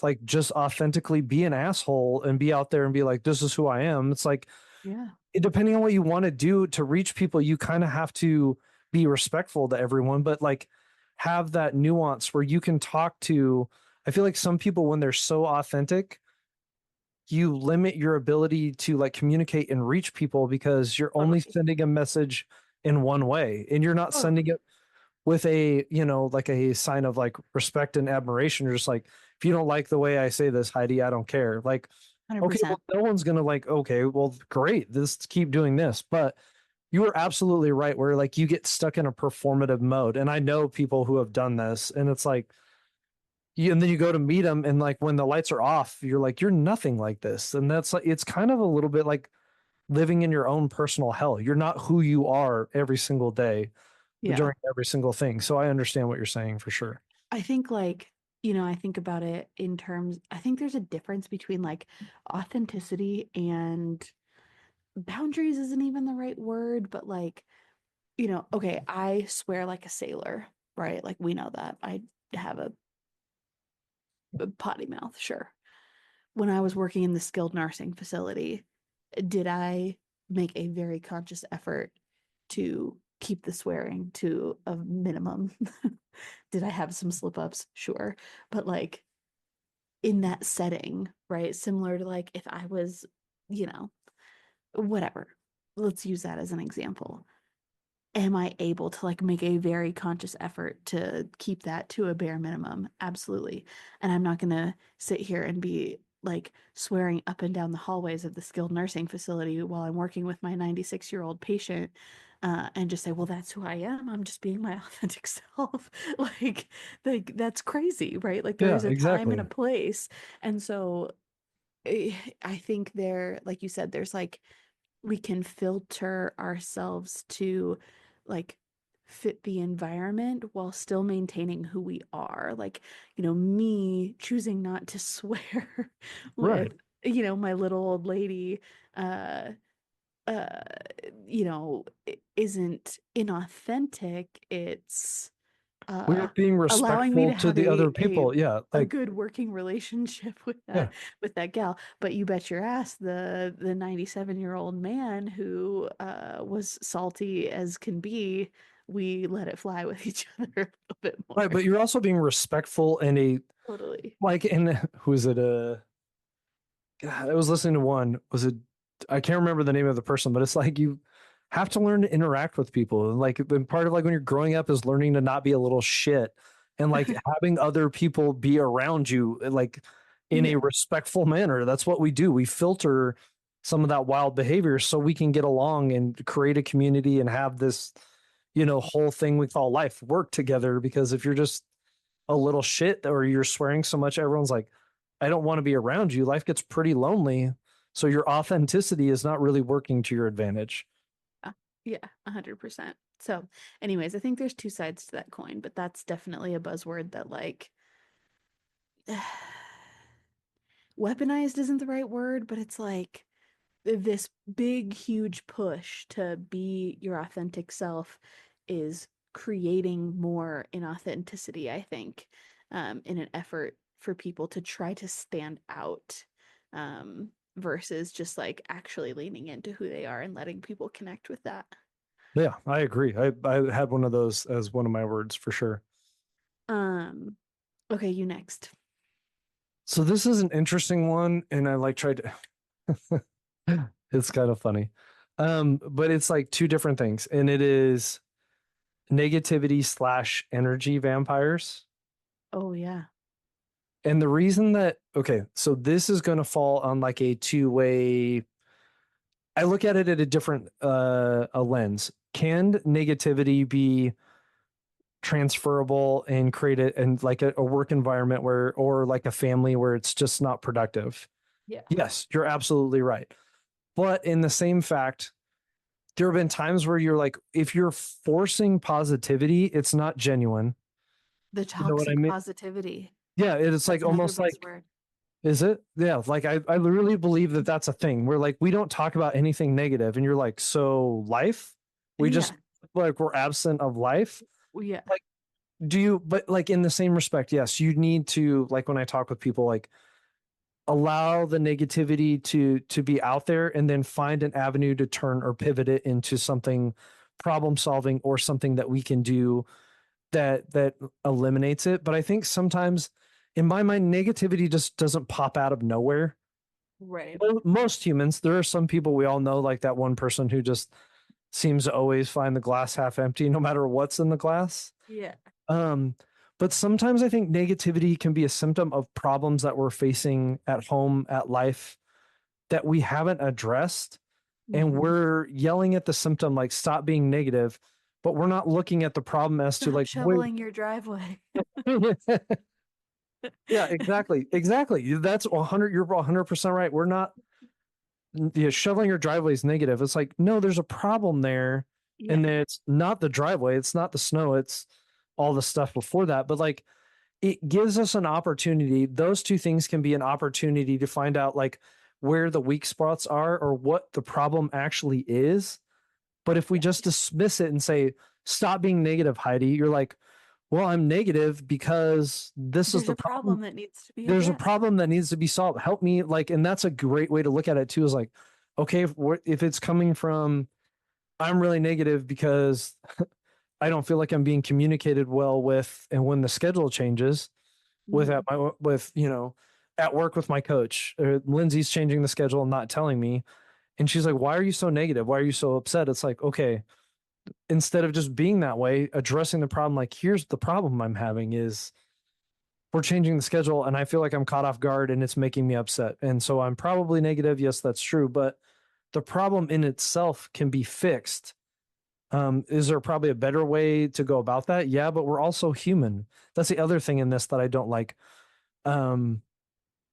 [SPEAKER 1] like just authentically be an asshole and be out there and be like, this is who I am. It's like,
[SPEAKER 2] Yeah.
[SPEAKER 1] depending on what you want to do to reach people, you kind of have to be respectful to everyone, but like have that nuance where you can talk to. I feel like some people, when they're so authentic, you limit your ability to like communicate and reach people because you're only
[SPEAKER 2] Totally.
[SPEAKER 1] sending a message in one way, and you're not sending
[SPEAKER 2] Totally.
[SPEAKER 1] it with a, like a sign of like respect and admiration. You're just like, if you don't like the way I say this, Heidi, I don't care. Like, okay,
[SPEAKER 2] 100%.
[SPEAKER 1] well, no one's gonna like, okay, well, great, this keep doing this. But you were absolutely right, where like you get stuck in a performative mode. And I know people who have done this, and it's like, and then you go to meet them, and like when the lights are off, you're like, you're nothing like this. And that's like, it's kind of a little bit like living in your own personal hell. You're not who you are every single day
[SPEAKER 2] Yeah.
[SPEAKER 1] during every single thing. So I understand what you're saying for sure.
[SPEAKER 2] I think like, I think about it in terms, I think there's a difference between like authenticity and boundaries isn't even the right word, but like, okay, I swear like a sailor, right? Like we know that I have a potty mouth, sure. When I was working in the skilled nursing facility, did I make a very conscious effort to keep the swearing to a minimum? Did I have some slip ups? Sure. But like in that setting, right? Similar to like if I was, you know, whatever. Let's use that as an example. Am I able to like make a very conscious effort to keep that to a bare minimum? Absolutely. And I'm not going to sit here and be like swearing up and down the hallways of the skilled nursing facility while I'm working with my 96-year-old patient, and just say, well, that's who I am. I'm just being my authentic self. Like that's crazy, right? Like there
[SPEAKER 1] Yeah,
[SPEAKER 2] is a time and a
[SPEAKER 1] exactly.
[SPEAKER 2] place. And so I think there, like you said, there's like we can filter ourselves to like fit the environment while still maintaining who we are. Like, me choosing not to swear
[SPEAKER 1] Right.
[SPEAKER 2] with, my little old lady, uh, uh, isn't inauthentic. It's
[SPEAKER 1] We're
[SPEAKER 2] uh
[SPEAKER 1] being
[SPEAKER 2] allowing me
[SPEAKER 1] respectful
[SPEAKER 2] to
[SPEAKER 1] to
[SPEAKER 2] have
[SPEAKER 1] the other people. Yeah.
[SPEAKER 2] a
[SPEAKER 1] Like,
[SPEAKER 2] good working relationship with
[SPEAKER 1] yeah.
[SPEAKER 2] that gal. But you bet your ass the 97-year-old man who was salty as can be, we let it fly with each other a little bit more.
[SPEAKER 1] Right. But you're also being respectful and
[SPEAKER 2] Totally.
[SPEAKER 1] who is it? God, I was listening to one. Was it? I can't remember the name of the person, but it's like you have to learn to interact with people. And like, and part of like when you're growing up is learning to not be a little shit and like having other people be around you, like in a
[SPEAKER 2] Yeah.
[SPEAKER 1] respectful manner. That's what we do. We filter some of that wild behavior so we can get along and create a community and have this, whole thing we call life work together. Because if you're just a little shit or you're swearing so much, everyone's like, I don't want to be around you. Life gets pretty lonely. So your authenticity is not really working to your advantage.
[SPEAKER 2] Yeah, 100%. So, anyways, I think there's two sides to that coin, but that's definitely a buzzword that like weaponized isn't the right word, but it's like this big, huge push to be your authentic self is creating more inauthenticity, I think, in an effort for people to try to stand out, versus just like actually leaning into who they are and letting people connect with that.
[SPEAKER 1] Yeah, I agree. I had one of those as one of my words for sure.
[SPEAKER 2] Um, okay, you next.
[SPEAKER 1] So this is an interesting one, and I like tried to it's kind of funny. But it's like two different things, and it is negativity slash energy vampires.
[SPEAKER 2] Oh yeah.
[SPEAKER 1] And the reason that okay, so this is gonna fall on like a two-way. I look at it at a different a lens. Can negativity be transferable and create it and like a work environment where or like a family where it's just not productive?
[SPEAKER 2] Yeah.
[SPEAKER 1] Yes, you're absolutely right. But in the same fact, there have been times where you're like, if you're forcing positivity, it's not genuine.
[SPEAKER 2] The
[SPEAKER 1] You know what I
[SPEAKER 2] toxic
[SPEAKER 1] mean?
[SPEAKER 2] positivity.
[SPEAKER 1] Yeah, it's like
[SPEAKER 2] That's another
[SPEAKER 1] almost like,
[SPEAKER 2] buzzword.
[SPEAKER 1] is it? Yeah, like I literally believe that that's a thing where like we don't talk about anything negative, and you're like, so life, we just
[SPEAKER 2] Yeah.
[SPEAKER 1] like we're absent of life.
[SPEAKER 2] Yeah.
[SPEAKER 1] Like, do you? But like in the same respect, yes, you need to like when I talk with people, like allow the negativity to be out there and then find an avenue to turn or pivot it into something problem solving or something that we can do that eliminates it. But I think sometimes in my mind negativity just doesn't pop out of nowhere.
[SPEAKER 2] Right.
[SPEAKER 1] Most humans, there are some people we all know, like that one person who just seems to always find the glass half empty no matter what's in the glass.
[SPEAKER 2] Yeah.
[SPEAKER 1] um but sometimes I think negativity can be a symptom of problems that we're facing at home, at life, that we haven't addressed. And
[SPEAKER 2] Mhm.
[SPEAKER 1] we're yelling at the symptom, like, stop being negative, but we're not looking at the problem as to,
[SPEAKER 2] Stop
[SPEAKER 1] like, wait.
[SPEAKER 2] shoveling your driveway.
[SPEAKER 1] Yeah, exactly. Exactly. That's 100. You're 100% right. We're not, yeah, shoveling your driveway is negative. It's like, no, there's a problem there.
[SPEAKER 2] Yeah.
[SPEAKER 1] And it's not the driveway, it's not the snow, it's all the stuff before that. But like, it gives us an opportunity. Those two things can be an opportunity to find out like where the weak spots are or what the problem actually is. But if we
[SPEAKER 2] Yeah.
[SPEAKER 1] just dismiss it and say, stop being negative, Heidi, you're like, well, I'm negative because this is
[SPEAKER 2] There's
[SPEAKER 1] the
[SPEAKER 2] a
[SPEAKER 1] problem.
[SPEAKER 2] problem that needs to be
[SPEAKER 1] There's a
[SPEAKER 2] addressed.
[SPEAKER 1] problem that needs to be solved. Help me. Like, and that's a great way to look at it too, is like, okay, if it's coming from, I'm really negative because I don't feel like I'm being communicated well with, and when the schedule changes,
[SPEAKER 2] Mhm.
[SPEAKER 1] with at work with my coach, Lindsay's changing the schedule and not telling me, And she's like, why are you so negative? Why are you so upset? It's like, okay, instead of just being that way, addressing the problem, like, here's the problem I'm having is we're changing the schedule and I feel like I'm caught off guard and it's making me upset. And so I'm probably negative. Yes, that's true. But the problem in itself can be fixed. Is there probably a better way to go about that? Yeah, but we're also human. That's the other thing in this that I don't like. Um,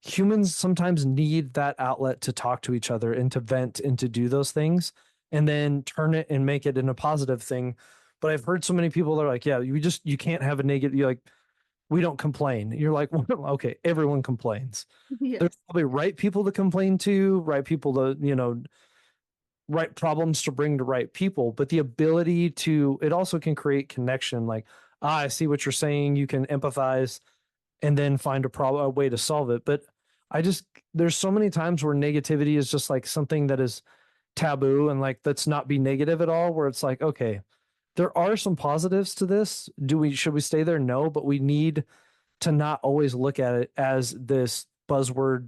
[SPEAKER 1] Humans sometimes need that outlet to talk to each other and to vent and to do those things and then turn it and make it in a positive thing. But I've heard so many people that are like, yeah, you can't have a negative, you're like, we don't complain. You're like, well, okay, everyone complains.
[SPEAKER 2] Yeah.
[SPEAKER 1] There's probably right people to complain to, right people to, right problems to bring to right people, but the ability to, it also can create connection. Like, I see what you're saying. You can empathize and then find a way to solve it. But I just, there's so many times where negativity is just like something that is taboo and like, let's not be negative at all, where it's like, okay, there are some positives to this. Should we stay there? No, but we need to not always look at it as this buzzword,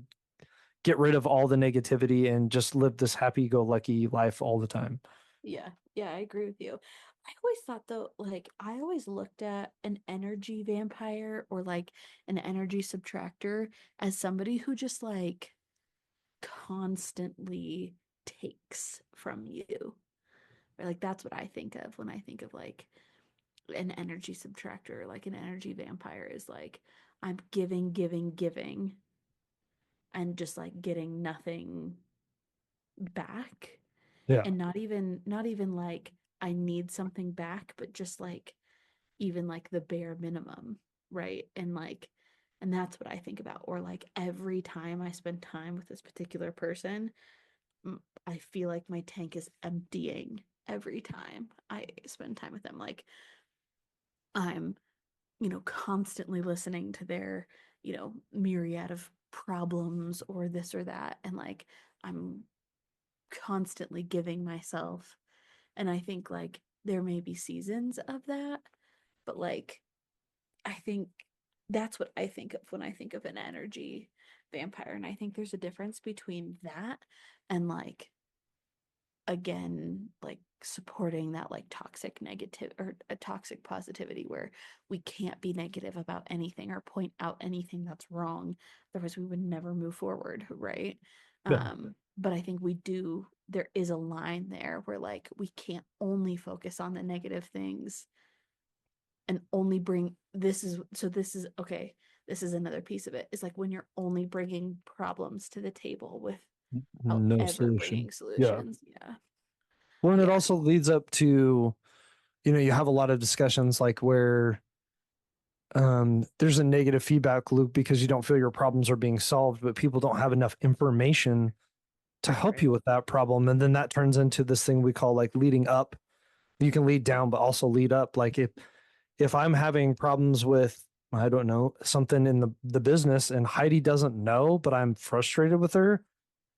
[SPEAKER 1] get rid of all the negativity and just live this happy go lucky life all the time.
[SPEAKER 2] Yeah, yeah, I agree with you. I always thought though, like I always looked at an energy vampire or like an energy subtractor as somebody who just like constantly takes from you. Or like that's what I think of when I think of like an energy subtractor, like an energy vampire is like I'm giving, giving, giving and just like getting nothing back.
[SPEAKER 1] Yeah.
[SPEAKER 2] And not even like I need something back, but just like even like the bare minimum, right? And that's what I think about. Or like every time I spend time with this particular person, I feel like my tank is emptying every time I spend time with them. Like I'm, constantly listening to their, myriad of problems or this or that. And like I'm constantly giving myself. And I think like there may be seasons of that, but like I think that's what I think of when I think of an energy vampire. And I think there's a difference between that and like again like supporting that like toxic negative or a toxic positivity where we can't be negative about anything or point out anything that's wrong, otherwise we would never move forward, right?
[SPEAKER 1] Yeah.
[SPEAKER 2] But I think there is a line there where like we can't only focus on the negative things and only bring this is okay, this is another piece of it, is like when you're only bringing problems to the table without
[SPEAKER 1] No
[SPEAKER 2] ever
[SPEAKER 1] solution.
[SPEAKER 2] bringing
[SPEAKER 1] Yeah.
[SPEAKER 2] solutions. Yeah.
[SPEAKER 1] Well, and it
[SPEAKER 2] Yeah.
[SPEAKER 1] also leads up to, you have a lot of discussions like where there's a negative feedback loop because you don't feel your problems are being solved, but people don't have enough information to help you
[SPEAKER 2] Right.
[SPEAKER 1] with that problem. And then that turns into this thing we call like leading up. You can lead down, but also lead up. Like if I'm having problems with, I don't know, something in the business and Heidi doesn't know, but I'm frustrated with her,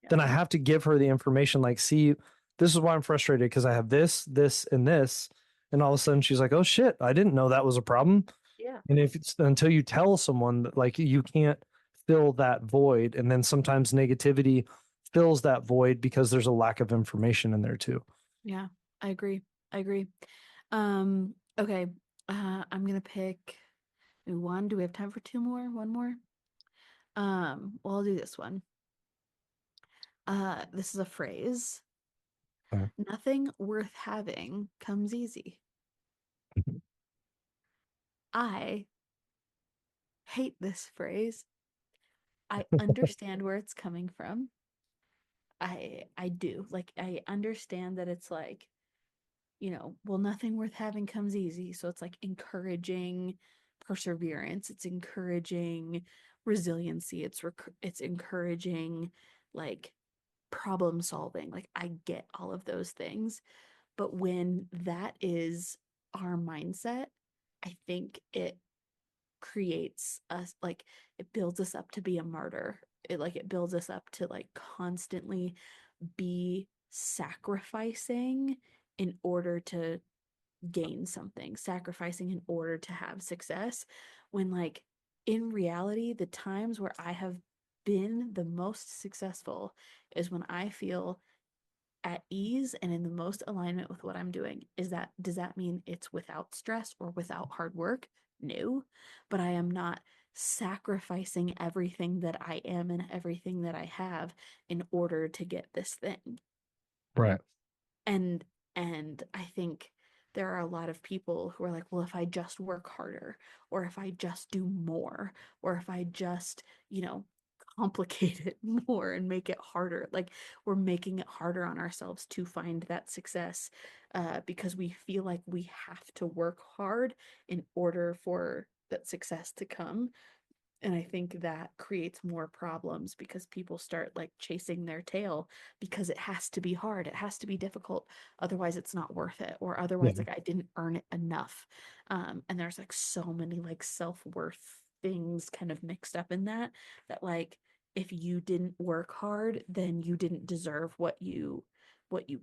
[SPEAKER 2] Yeah.
[SPEAKER 1] then I have to give her the information like, see, this is why I'm frustrated because I have this, this, and this. And all of a sudden she's like, oh shit, I didn't know that was a problem.
[SPEAKER 2] Yeah.
[SPEAKER 1] And if it's until you tell someone that like you can't fill that void, and then sometimes negativity fills that void because there's a lack of information in there too.
[SPEAKER 2] Yeah. I agree. I agree. Okay. I'm gonna pick one. Do we have time for two more? One more? Well, I'll do this one. This is a phrase.
[SPEAKER 1] Okay.
[SPEAKER 2] Nothing worth having comes easy. I hate this phrase. I understand where it's coming from. I do. Like I understand that it's like, well, nothing worth having comes easy. So it's like encouraging perseverance. It's encouraging resiliency. It's encouraging like problem solving. Like I get all of those things. But when that is our mindset, I think it creates us like it builds us up to be a martyr. It builds us up to like constantly be sacrificing in order to gain something, sacrificing in order to have success, when like in reality the times where I have been the most successful is when I feel at ease and in the most alignment with what I'm doing. Does that mean it's without stress or without hard work? No, but I am not sacrificing everything that I am and everything that I have in order to get this thing.
[SPEAKER 1] Right.
[SPEAKER 2] And I think there are a lot of people who are like, well, if I just work harder, or if I just do more, or if I just, complicate it more and make it harder, like we're making it harder on ourselves to find that success, because we feel like we have to work hard in order for that success to come. And I think that creates more problems because people start like chasing their tail because it has to be hard. It has to be difficult. Otherwise, it's not worth it. Or otherwise,
[SPEAKER 1] Yeah.
[SPEAKER 2] like I didn't earn it enough. And there's like so many like self-worth things kind of mixed up in that, that like if you didn't work hard, then you didn't deserve what you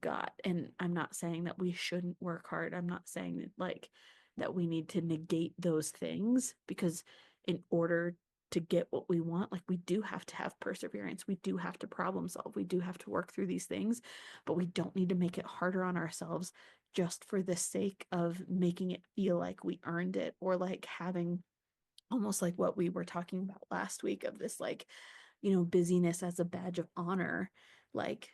[SPEAKER 2] got. And I'm not saying that we shouldn't work hard. I'm not saying that like that we need to negate those things, because in order to get what we want, like we do have to have perseverance, we do have to problem solve, we do have to work through these things, but we don't need to make it harder on ourselves just for the sake of making it feel like we earned it, or like having almost like what we were talking about last week of this like, busyness as a badge of honor. Like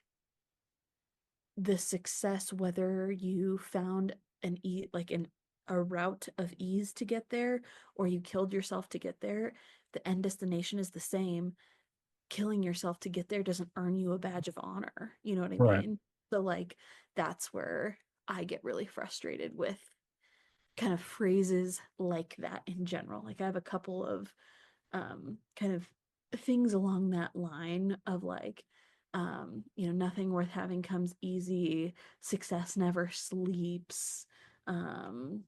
[SPEAKER 2] the success, whether you found a route of ease to get there, or you killed yourself to get there, the end destination is the same. Killing yourself to get there doesn't earn you a badge of honor. You know what I
[SPEAKER 1] Right.
[SPEAKER 2] mean? So like that's where I get really frustrated with kind of phrases like that in general. Like I have a couple of kind of things along that line of like, nothing worth having comes easy, success never sleeps, um,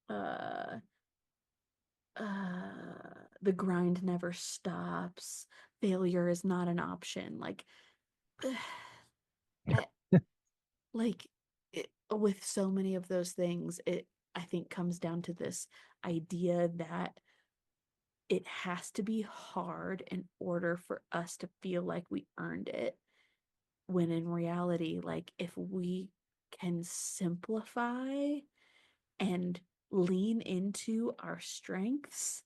[SPEAKER 2] uh, the grind never stops, failure is not an option. Like, I, like with so many of those things, it I think comes down to this idea that it has to be hard in order for us to feel like we earned it. When in reality, like if we can simplify and lean into our strengths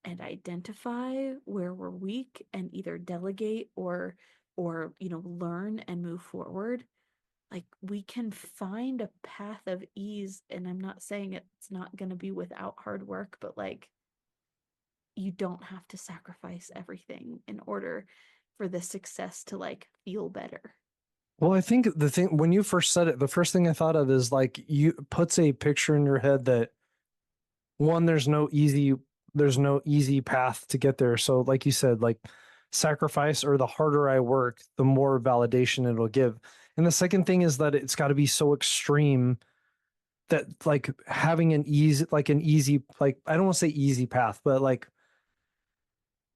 [SPEAKER 2] and identify where we're weak and either delegate or learn and move forward, like we can find a path of ease. And I'm not saying it's not going to be without hard work, but like you don't have to sacrifice everything in order for the success to like feel better.
[SPEAKER 1] Well, I think the thing when you first said it, the first thing I thought of is like you puts a picture in your head that one, there's no easy path to get there. So like you said, like sacrifice, or the harder I work, the more validation it'll give. And the second thing is that it's got to be so extreme that like having an easy, like I don't want to say easy path, but like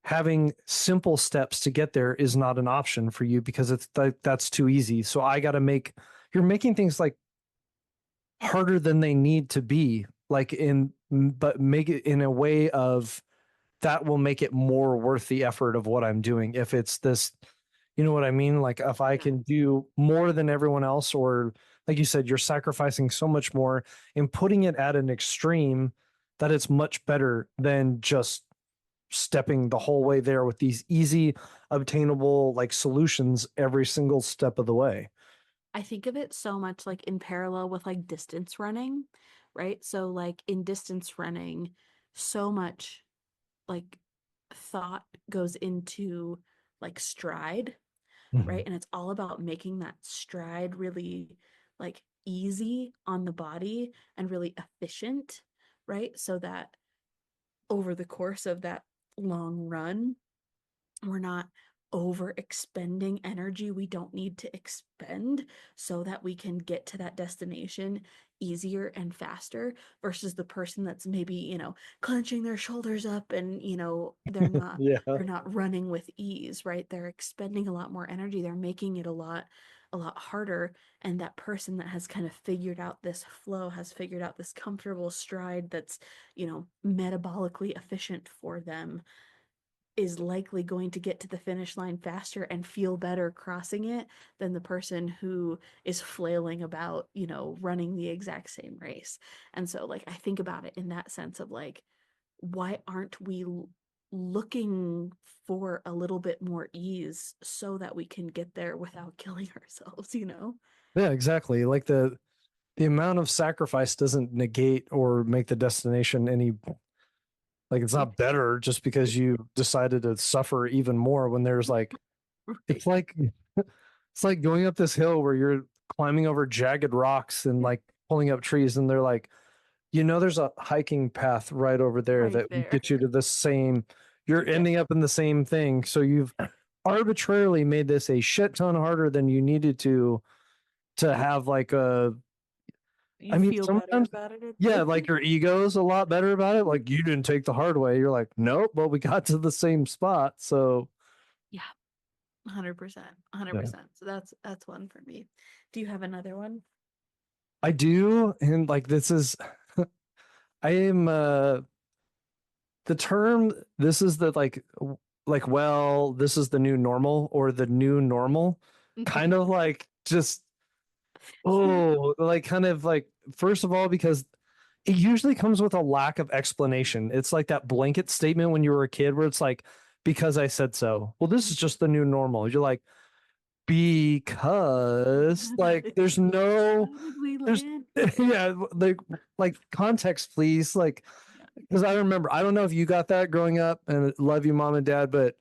[SPEAKER 1] having simple steps to get there is not an option for you because it's like that's too easy. So I got to you're making things like harder than they need to be, like but make it in a way of that will make it more worth the effort of what I'm doing. If it's this, you know what I mean? Like if I can do more than everyone else, or like you said, you're sacrificing so much more and putting it at an extreme that it's much better than just stepping the whole way there with these easy, obtainable like solutions every single step of the way.
[SPEAKER 2] I think of it so much like in parallel with like distance running, right? So like in distance running, so much like thought goes into like stride, right?
[SPEAKER 1] Mhm.
[SPEAKER 2] And it's all about making that stride really like easy on the body and really efficient, right? So that over the course of that long run, we're not over expending energy we don't need to expend so that we can get to that destination easier and faster, versus the person that's maybe clenching their shoulders up and
[SPEAKER 1] Yeah.
[SPEAKER 2] they're not running with ease, right? They're expending a lot more energy, they're making it a lot harder. And that person that has kind of figured out this flow, has figured out this comfortable stride that's metabolically efficient for them, is likely going to get to the finish line faster and feel better crossing it than the person who is flailing about, running the exact same race. And so like I think about it in that sense of like, why aren't we looking for a little bit more ease so that we can get there without killing ourselves,
[SPEAKER 1] Yeah, exactly. Like the amount of sacrifice doesn't negate or make the destination any, like it's not better just because you decided to suffer even more when there's like, it's like it's like going up this hill where you're climbing over jagged rocks and like pulling up trees, and they're like, there's a hiking path right over there
[SPEAKER 2] Right
[SPEAKER 1] that will
[SPEAKER 2] there.
[SPEAKER 1] get you to the same, you're ending up in the same thing. So you've arbitrarily made this a shit ton harder than you needed to have like a,
[SPEAKER 2] You feel better
[SPEAKER 1] sometimes,
[SPEAKER 2] about it at the
[SPEAKER 1] yeah,
[SPEAKER 2] end.
[SPEAKER 1] like your ego's a lot better about it. Like you didn't take the hard way. You're like, nope, but we got to the same spot. So
[SPEAKER 2] Yeah, 100%. 100%. So that's one for me. Do you have another one?
[SPEAKER 1] I do. And like, this is, I am, the term, this is the well, this is the new normal or the new normal, kind of like just, oh, like kind of like, first of all, because it usually comes with a lack of explanation. It's like that blanket statement when you were a kid where it's like, because I said so. Well, this is just the new normal. You're like, because like there's no,
[SPEAKER 2] How did we
[SPEAKER 1] there's
[SPEAKER 2] land?
[SPEAKER 1] yeah, like context, please. Like, because I remember, I don't know if you got that growing up, and love you, mom and dad, but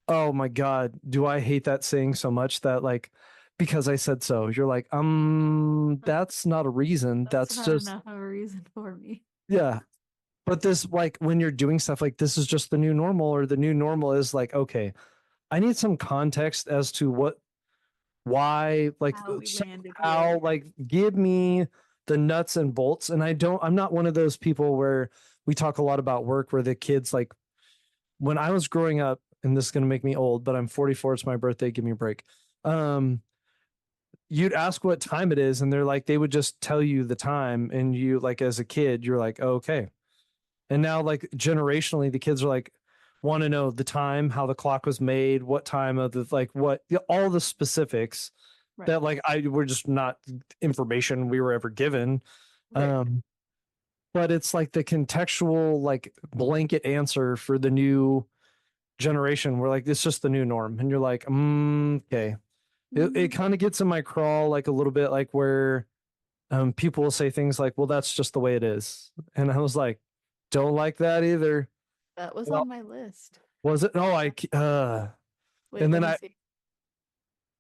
[SPEAKER 1] oh my God, do I hate that saying so much that like, because I said so, you're like, that's not a reason.
[SPEAKER 2] That's
[SPEAKER 1] That's
[SPEAKER 2] not
[SPEAKER 1] just,
[SPEAKER 2] enough of a reason for me.
[SPEAKER 1] yeah. But this, like, when you're doing stuff like this is just the new normal, or the new normal is like, okay, I need some context as to why, like,
[SPEAKER 2] How we landed
[SPEAKER 1] how,
[SPEAKER 2] here.
[SPEAKER 1] like, give me the nuts and bolts. And I'm not one of those people where we talk a lot about work where the kids, like, when I was growing up, and this is going to make me old, but I'm 44. It's my birthday. Give me a break. Um, you'd ask what time it is, and they would just tell you the time. And you, like, as a kid, you're like, oh, okay. And now, like, generationally, the kids are like, want to know the time, how the clock was made, what time of the, like, what, all the specifics
[SPEAKER 2] Right.
[SPEAKER 1] that, like, I were just not information we were ever given.
[SPEAKER 2] Right.
[SPEAKER 1] But it's like the contextual, like, blanket answer for the new generation. We're like, it's just the new norm. And you're like, okay. It kind of gets in my crawl, like, a little bit, like, where people will say things like, well, that's just the way it is. And I was like, don't like that either.
[SPEAKER 2] That was
[SPEAKER 1] Well,
[SPEAKER 2] on my list.
[SPEAKER 1] was it? No,
[SPEAKER 2] Wait,
[SPEAKER 1] and
[SPEAKER 2] let
[SPEAKER 1] then
[SPEAKER 2] me see.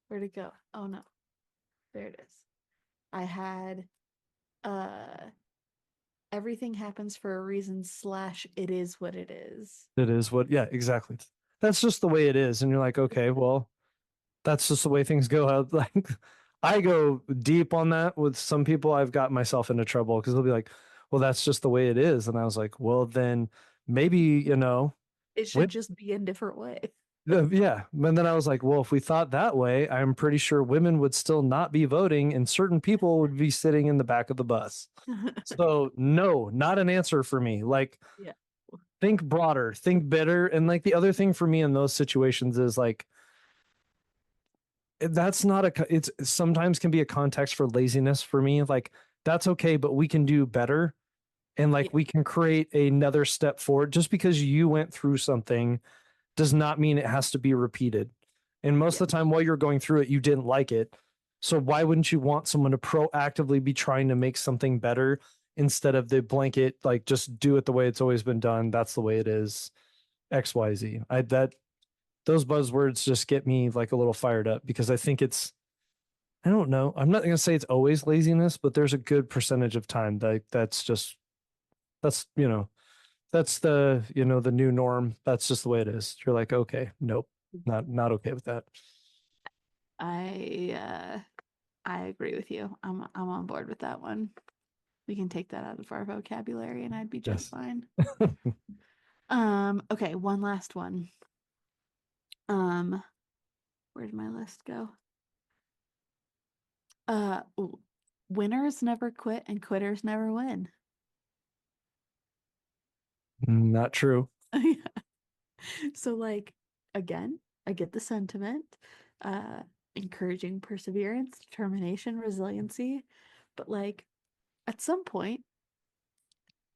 [SPEAKER 2] Where'd it go? Oh no. There it is. I had everything happens for a reason / it is what it is.
[SPEAKER 1] it is what, yeah, exactly. That's just the way it is. And you're like, okay, well, that's just the way things go. Like, I go deep on that with some people. I've got myself into trouble because they'll be like, well, that's just the way it is. And I was like, well, then maybe,
[SPEAKER 2] It should just be a different way.
[SPEAKER 1] yeah. And then I was like, well, if we thought that way, I'm pretty sure women would still not be voting and certain people would be sitting in the back of the bus. So, no, not an answer for me. Like,
[SPEAKER 2] Yeah.
[SPEAKER 1] think broader, think better. And like the other thing for me in those situations is like, that's not it's sometimes can be a context for laziness for me. Like, that's okay, but we can do better. And like,
[SPEAKER 2] Yeah.
[SPEAKER 1] we can create another step forward. Just because you went through something does not mean it has to be repeated. And most
[SPEAKER 2] Yeah.
[SPEAKER 1] of the time while you're going through it, you didn't like it. So why wouldn't you want someone to proactively be trying to make something better instead of the blanket, like, just do it the way it's always been done? That's the way it is. XYZ. Those buzzwords just get me like a little fired up because I think I don't know. I'm not going to say it's always laziness, but there's a good percentage of time that's, that's the new norm. That's just the way it is. You're like, okay, nope, not okay with that.
[SPEAKER 2] I agree with you. I'm on board with that one. We can take that out of our vocabulary and I'd be just
[SPEAKER 1] Yes.
[SPEAKER 2] fine. Okay, one last one. Where did my list go? Winners never quit and quitters never win.
[SPEAKER 1] Not true.
[SPEAKER 2] So like, again, I get the sentiment, uh, encouraging perseverance, determination, resiliency, but like at some point,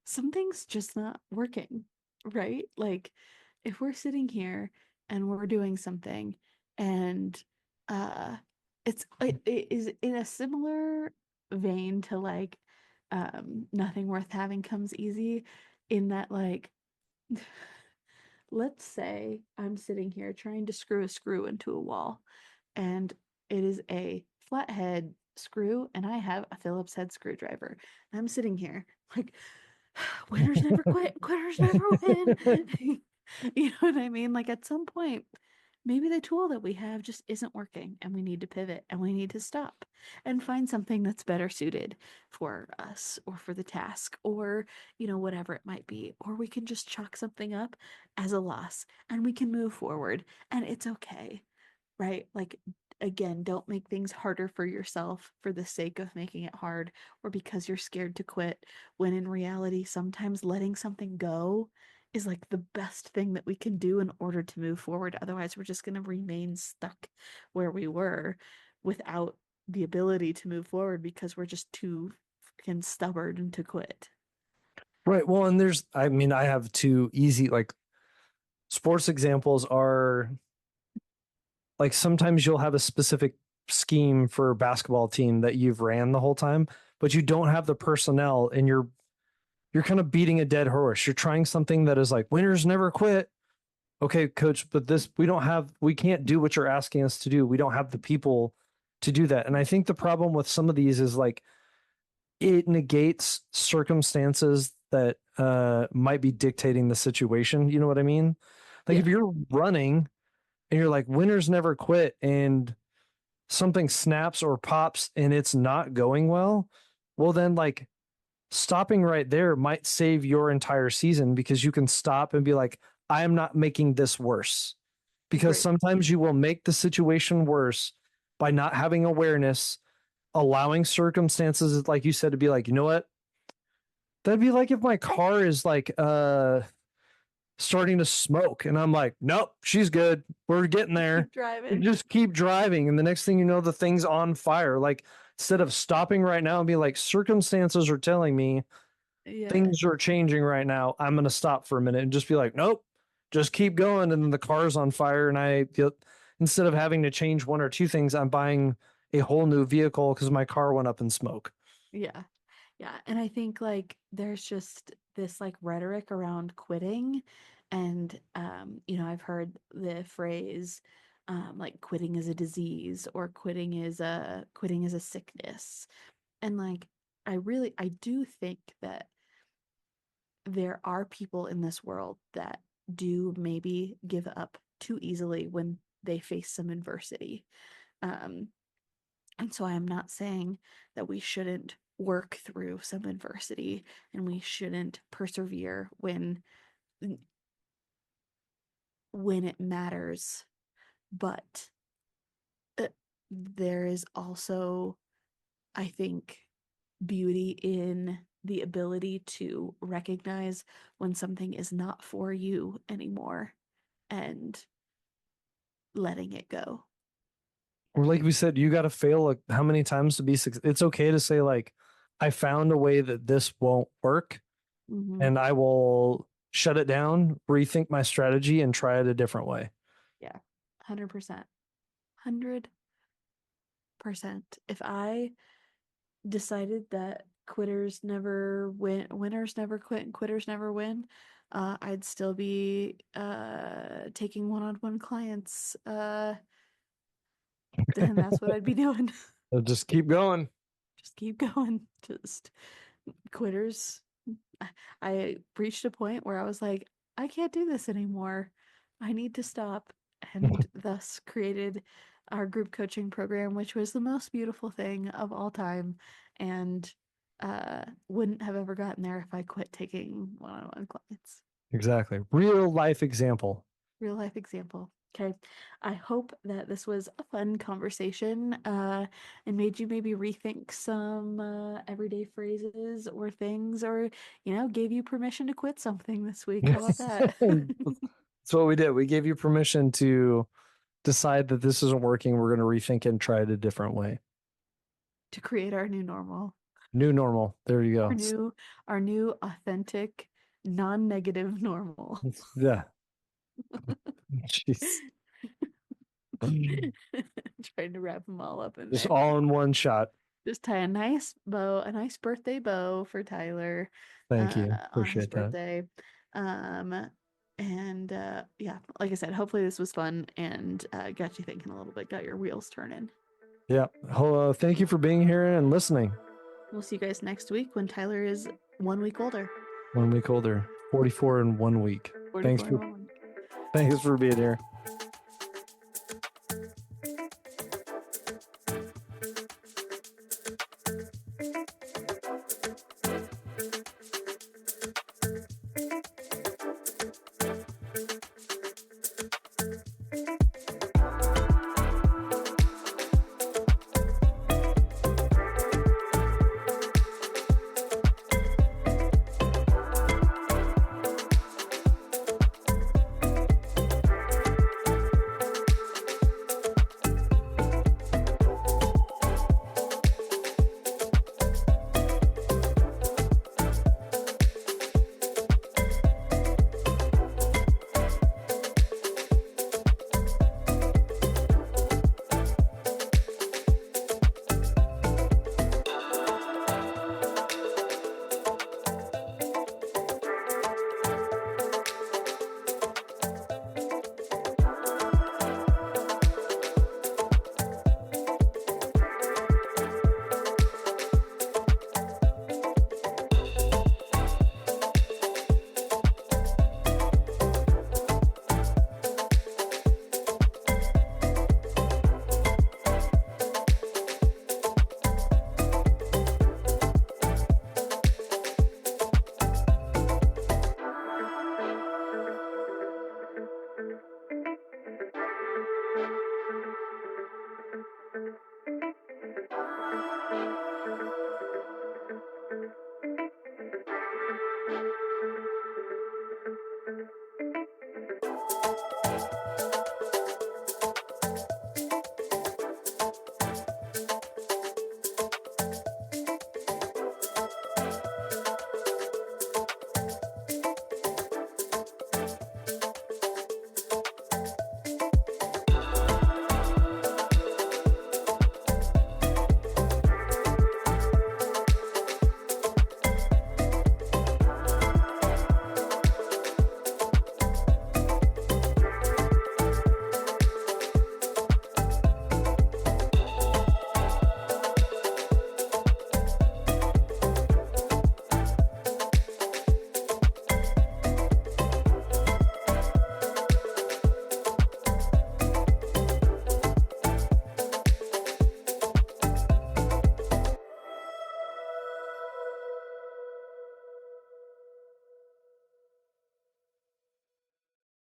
[SPEAKER 2] something's just not working, right? Like if we're sitting here and we're doing something and uh it is in a similar vein to like nothing worth having comes easy, in that like let's say I'm sitting here trying to screw a screw into a wall, and it is a flathead screw, and I have a Phillips head screwdriver. I'm sitting here like, winners never quit, quitters never win. You know what I mean? Like at some point, maybe the tool that we have just isn't working, and we need to pivot and we need to stop and find something that's better suited for us or for the task, or, you know, whatever it might be. Or we can just chalk something up as a loss and we can move forward and it's okay, right? Like, again, don't make things harder for yourself for the sake of making it hard, or because you're scared to quit, when in reality, sometimes letting something go is like the best thing that we can do in order to move forward. Otherwise, we're just going to remain stuck where we were without the ability to move forward because we're just too freaking stubborn to quit.
[SPEAKER 1] Right. Well, and I mean, I have two easy, like, sports examples are like sometimes you'll have a specific scheme for a basketball team that you've ran the whole time, but you don't have the personnel, and you're kind of beating a dead horse. You're trying something that is like winners never quit. Okay, coach, but we can't do what you're asking us to do. We don't have the people to do that. And I think the problem with some of these is like it negates circumstances that might be dictating the situation. You know what I mean? Like if
[SPEAKER 2] Yeah.
[SPEAKER 1] you're running and you're like winners never quit, and something snaps or pops and it's not going well then like stopping right there might save your entire season, because you can stop and be like, I am not making this worse. Because
[SPEAKER 2] Right.
[SPEAKER 1] sometimes you will make the situation worse by not having awareness, allowing circumstances, like you said, to be like, you know what? That'd be like if my car is like starting to smoke and I'm like, nope, she's good. We're getting there.
[SPEAKER 2] Keep driving.
[SPEAKER 1] Just keep driving. And the next thing you know, the thing's on fire. Like instead of stopping right now and be like, circumstances are telling me
[SPEAKER 2] Yeah.
[SPEAKER 1] things are changing right now, I'm going to stop for a minute and just be like, nope, just keep going. And then the car's on fire. And I feel, instead of having to change one or two things, I'm buying a whole new vehicle because my car went up in smoke.
[SPEAKER 2] Yeah. Yeah. And I think like there's just this like rhetoric around quitting. And you know, I've heard the phrase like quitting is a disease, or quitting is a sickness. And like I do think that there are people in this world that do maybe give up too easily when they face some adversity. Um And so I am not saying that we shouldn't work through some adversity and we shouldn't persevere when it matters, but uh, there is also, I think, beauty in the ability to recognize when something is not for you anymore and letting it go.
[SPEAKER 1] Or like we said, you got to fail like how many times to be successful. It's okay to say like, I found a way that this won't work,
[SPEAKER 2] Mm-hmm.
[SPEAKER 1] and I will shut it down, rethink my strategy, and try it a different way.
[SPEAKER 2] Yeah, 100%. 100%. If I decided that quitters never win, winners never quit, and quitters never win, I'd still be taking one-on-one clients, and that's what I'd be doing.
[SPEAKER 1] So just keep going.
[SPEAKER 2] Just keep going. Just quitters. I reached a point where I was like, I can't do this anymore. I need to stop. And thus created our group coaching program, which was the most beautiful thing of all time. And wouldn't have ever gotten there if I quit taking one-on-one clients.
[SPEAKER 1] Exactly. Real life example.
[SPEAKER 2] Real life example. Okay. I hope that this was a fun conversation and made you maybe rethink some everyday phrases or things, or, you know, gave you permission to quit something this week. How about that?
[SPEAKER 1] That's what we did. We gave you permission to decide that this isn't working. We're going to rethink it and try it a different way.
[SPEAKER 2] To create our new normal.
[SPEAKER 1] New normal. There you go.
[SPEAKER 2] Our new authentic, non-negative normal.
[SPEAKER 1] Yeah. Jeez.
[SPEAKER 2] Trying to wrap them all up in
[SPEAKER 1] Just
[SPEAKER 2] there.
[SPEAKER 1] all in one shot.
[SPEAKER 2] Just tie a nice bow, a nice birthday bow for Tyler.
[SPEAKER 1] Thank you.
[SPEAKER 2] On his
[SPEAKER 1] Appreciate that.
[SPEAKER 2] birthday. Yeah, like I said, hopefully this was fun and got you thinking a little bit, got your wheels turning.
[SPEAKER 1] Yeah. Thank you for being here and listening.
[SPEAKER 2] We'll see you guys next week when Tyler is 1 week older.
[SPEAKER 1] 1 week older. 44 in 1 week.
[SPEAKER 2] 44
[SPEAKER 1] Thanks
[SPEAKER 2] in
[SPEAKER 1] for
[SPEAKER 2] 1 week.
[SPEAKER 1] Thanks for being here.